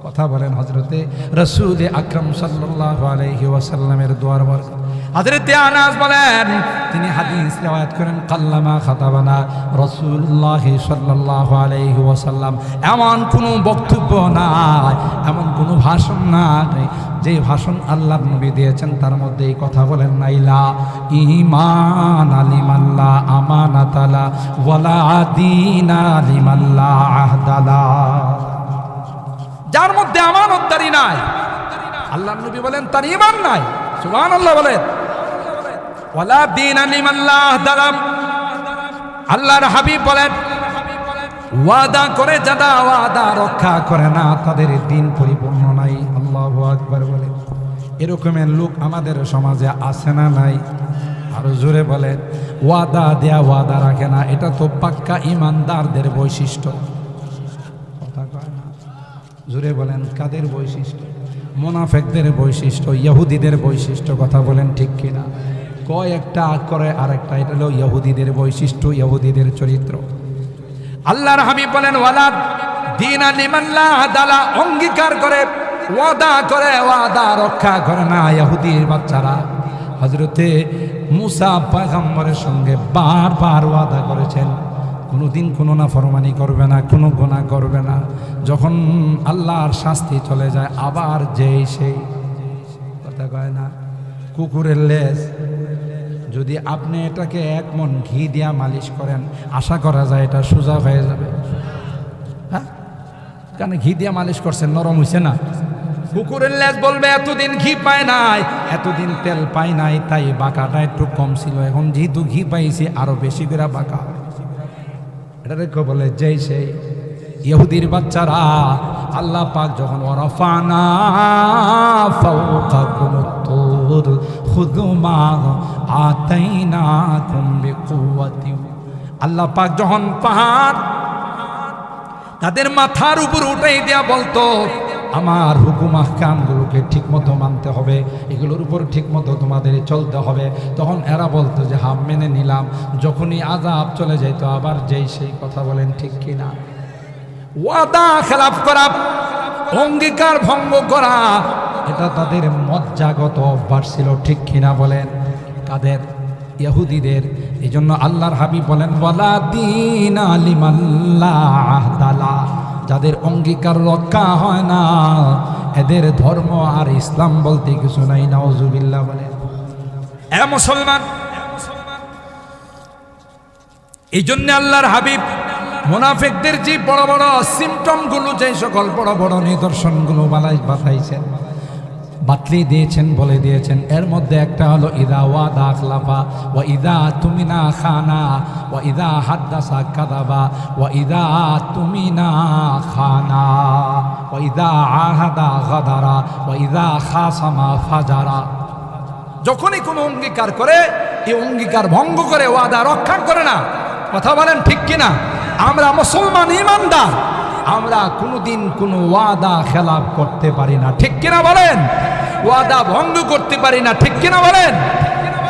Speaker 1: কথা বলেন হযরতে রাসূল আকরাম সাল্লাল্লাহু আলাইহি ওয়াসাল্লামের দোয়ার বরকত। হযরতে আনাস বলেন, তিনি হাদিস riwayat করেন, কাল্লামা খাতাবানা রাসূলুল্লাহ সাল্লাল্লাহু আলাইহি ওয়াসাল্লাম, এমন কোনো বক্তব্য নাই, এমন কোনো ভাষণ নাই যে ভাষণ আল্লাহর নবী দিয়েছেন তার মধ্যে এই কথা বলেন না, ইলা ঈমান আলিমাল্লাহ আমানাতালা ওয়ালা দীনা লিমাল্লাহ আহদালা। যার মধ্যে আমানতদারি নাই, আল্লাহর নবী বলেন তার ঈমান নাই। সুবহানাল্লাহ বলেন। ওয়ালা দীনা লিমাল্লাহ আহদালা। আল্লাহর হাবিব বলেন, ওয়াদা করে যারা ওয়াদা রক্ষা করে না তাদের দিন পরিপূর্ণ নাই। আল্লাহু আকবার বলেন। এরকমের লোক আমাদের সমাজে আছে না নাই? আরো জোরে বলেন। ওয়াদা দেয়া ওয়াদা রাখে না, এটা তো পাক্কা ইমানদারদের বৈশিষ্ট্য। কথা কয় না? জোরে বলেন, কাদের বৈশিষ্ট্য? মুনাফিকদের বৈশিষ্ট্য, ইহুদিদের বৈশিষ্ট্য, কথা বলেন ঠিক কিনা? কয় একটা করে আরেকটা, এটা হলো ইহুদিদের বৈশিষ্ট্য, ইহুদিদের চরিত্র। আল্লাহর হাবিব বলেন ওয়ালা দীনা লিমান লা দালা, অঙ্গীকার করে ওয়াদা করে ওয়াদা রক্ষা করে না ইহুদির বাচ্চারা। হযরতে মুসা পয়গম্বরের সঙ্গে বারবার ওয়াদা করেছেন কোনোদিন কোনো নাফরমানি করবে না, কোনো গুনাহ করবে না। যখন আল্লাহর শাস্তি চলে যায় আবার যেই সেই কথা কয় না, কুকুরের লেজ যদি আপনি এটাকে 1 মণ ঘি দিয়া মালিশ করেন আশা করা যায় এটা সোজা হয়ে যাবে। হ্যাঁ, কেন ঘি দিয়া মালিশ করছেন, নরম হইছে না? কুকুরের লেজ বলবে এতদিন ঘি পায় নাই, এতদিন তেল পাই নাই, তাই বাঁকাটা একটু কম ছিল, এখন যেহেতু ঘি পাইছি আরো বেশি করে বাঁকা। এটা রেখে বলে যেই সেই ইহুদির বাচ্চারা। আল্লাহ পাক যখন ওয়ারাফানা ফাওকাকুমুত তুর খুযু মা আতাইনাকুম বিকুওয়াতি, আল্লাহ পাক যখন পাহাড় তাদের মাথার উপর উঠাই দেয়া বলতো আমার হুকুম আহকামগুলোকে ঠিক মতো মানতে হবে, এগুলোর উপর ঠিক মতো তোমাদের চলতে হবে, তখন এরা বলতো যে হ্যাঁ মেনে নিলাম। যখনই আযাব চলে যেত আবার যেই সেই কথা বলেন ঠিক কিনা? ওয়াদা খেলাফ করা, অঙ্গীকার ভঙ্গ করা, এটা তাদের মজ্জাগত অভ্যাস ছিল, ঠিক কিনা বলেন? কাদের? ইহুদিদের। এই জন্য আল্লাহর হাবিব বলেন ওয়ালা দীনা লিমান লা আহদালা, যাদের অঙ্গীকার রক্ষা হয় না এদের ধর্ম আর ইসলাম বলতে কিছু নাই। নাউজুবিল্লাহ বলেন। এ মুসলমান, এই জন্য আল্লাহর হাবিব মুনাফিকদের যে বড় বড় সিমটম গুলো, যে সকল বড় বড় নিদর্শনগুলো বাতাইছেন, বাতলি দিয়েছেন, বলে দিয়েছেন, এর মধ্যে একটা হলো ইদা ওয়াদা আখলাফা ওয়া ইদা তুমিনা খানা ওয়া ইদা হাদ্দাসা কাযাবা ওয়া ইদা তুমিনা খানা ওয়া ইদা আহাদা গাদারা ওয়া ইদা খাসামা ফাজারা। যখনই কোনো অঙ্গীকার করে এই অঙ্গীকার ভঙ্গ করে, ওয়াদা রক্ষা করে না। কথা বলেন ঠিক কিনা? আমরা মুসলমান ইমানদার, আমরা কোনোদিন কোনো ওয়াদা খেলাফ করতে পারি না, ঠিক কিনা বলেন? ওয়াদা ভঙ্গ করতে পারি না, ঠিক কিনা বলেন?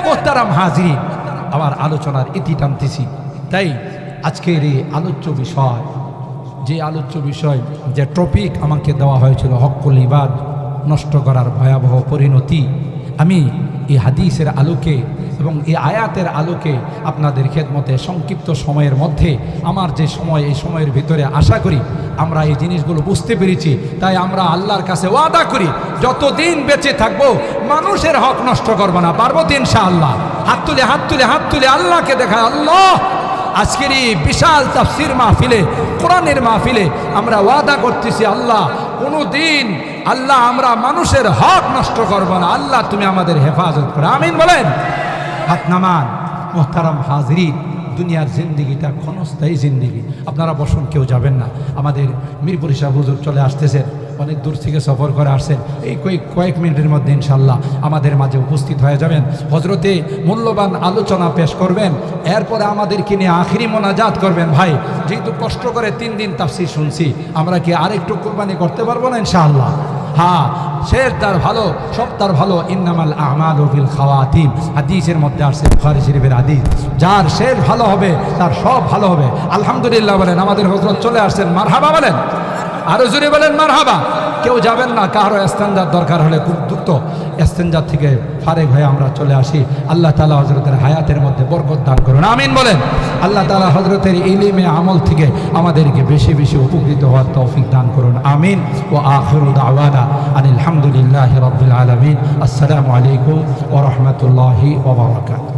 Speaker 1: মোহতারাম হাজিরিন, আমার আলোচনার ইতি টানতেছি। তাই আজকের এই আলোচ্য বিষয়, যে আলোচ্য বিষয়, যে টপিক আমাকে দেওয়া হয়েছিল হক্কুল ইবাদ নষ্ট করার ভয়াবহ পরিণতি, আমি এই হাদিসের আলোকে এবং এই আয়াতের আলোকে আপনাদের খেদমতে সংক্ষিপ্ত সময়ের মধ্যে, আমার যে সময়, এই সময়ের ভিতরে আশা করি আমরা এই জিনিসগুলো বুঝতে পেরেছি। তাই আমরা আল্লাহর কাছে ওয়াদা করি যতদিন বেঁচে থাকবো মানুষের হক নষ্ট করবো না। পারবো তো ইনশাআল্লাহ? হাত তুলে হাত তুলে হাত তুলে আল্লাহকে দেখা, আল্লাহ আজকের এই বিশাল তাফসীর মাহফিলে, কোরআনের মাহফিলে আমরা ওয়াদা করতেছি আল্লাহ কোনো দিন আল্লাহ আমরা মানুষের হক নষ্ট করবো না। আল্লাহ তুমি আমাদের হেফাজত করো, আমিন বলেন। হাত নামান। মোহতারাম হাজিরিন, দুনিয়ার জিন্দিগিটা ক্ষণস্থায়ী জিন্দিগি। আপনারা বসুন, কেউ যাবেন না। আমাদের মিরপুর সাহেব হুজুর চলে আসতেছেন, অনেক দূর থেকে সফর করে আসছেন। এই কয়েক মিনিটের মধ্যে ইনশাল্লাহ আমাদের মাঝে উপস্থিত হয়ে যাবেন। হজরতে মূল্যবান আলোচনা পেশ করবেন, এরপরে আমাদেরকে নিয়ে আখিরি মোনাজাত করবেন। ভাই, যেহেতু কষ্ট করে 3 দিন তাফসীর শুনছি, আমরা কি আরেকটু কোরবানি করতে পারবো না ইনশাআল্লাহ? হ্যাঁ, শেষ তার ভালো, সব তার ভালো। ইন্নামাল আমালু বিল খাওয়াতিম, হাদিসের মধ্যে আসছে, বুখারী শরীফের হাদিস। যার শেষ ভালো হবে তার সব ভালো হবে। আলহামদুলিল্লাহ বলেন। আমাদের হযরত চলে আসছেন, মারহাবা বলেন, আরো জোরে বলেন মারহাবা। কেউ যাবেন না, কারো ইস্তেনজার দরকার হলে খুব দ্রুত ইস্তেনজার থেকে ফারেক হয়ে আমরা চলে আসি। আল্লাহ তাআলা হযরতের হায়াতের মধ্যে বরকত দান করুন, আমিন বলেন। আল্লাহ তাআলা হযরতের ইলমে আমল থেকে আমাদেরকে বেশি বেশি উপকৃত হওয়ার তৌফিক দান করুন, আমিন। ওয়া আখিরু দাওয়ানা আনিল হামদুলিল্লাহি রাব্বিল আলামিন। আসসালামু আলাইকুম ওয়া রাহমাতুল্লাহি ওয়া বারাকাতুহু।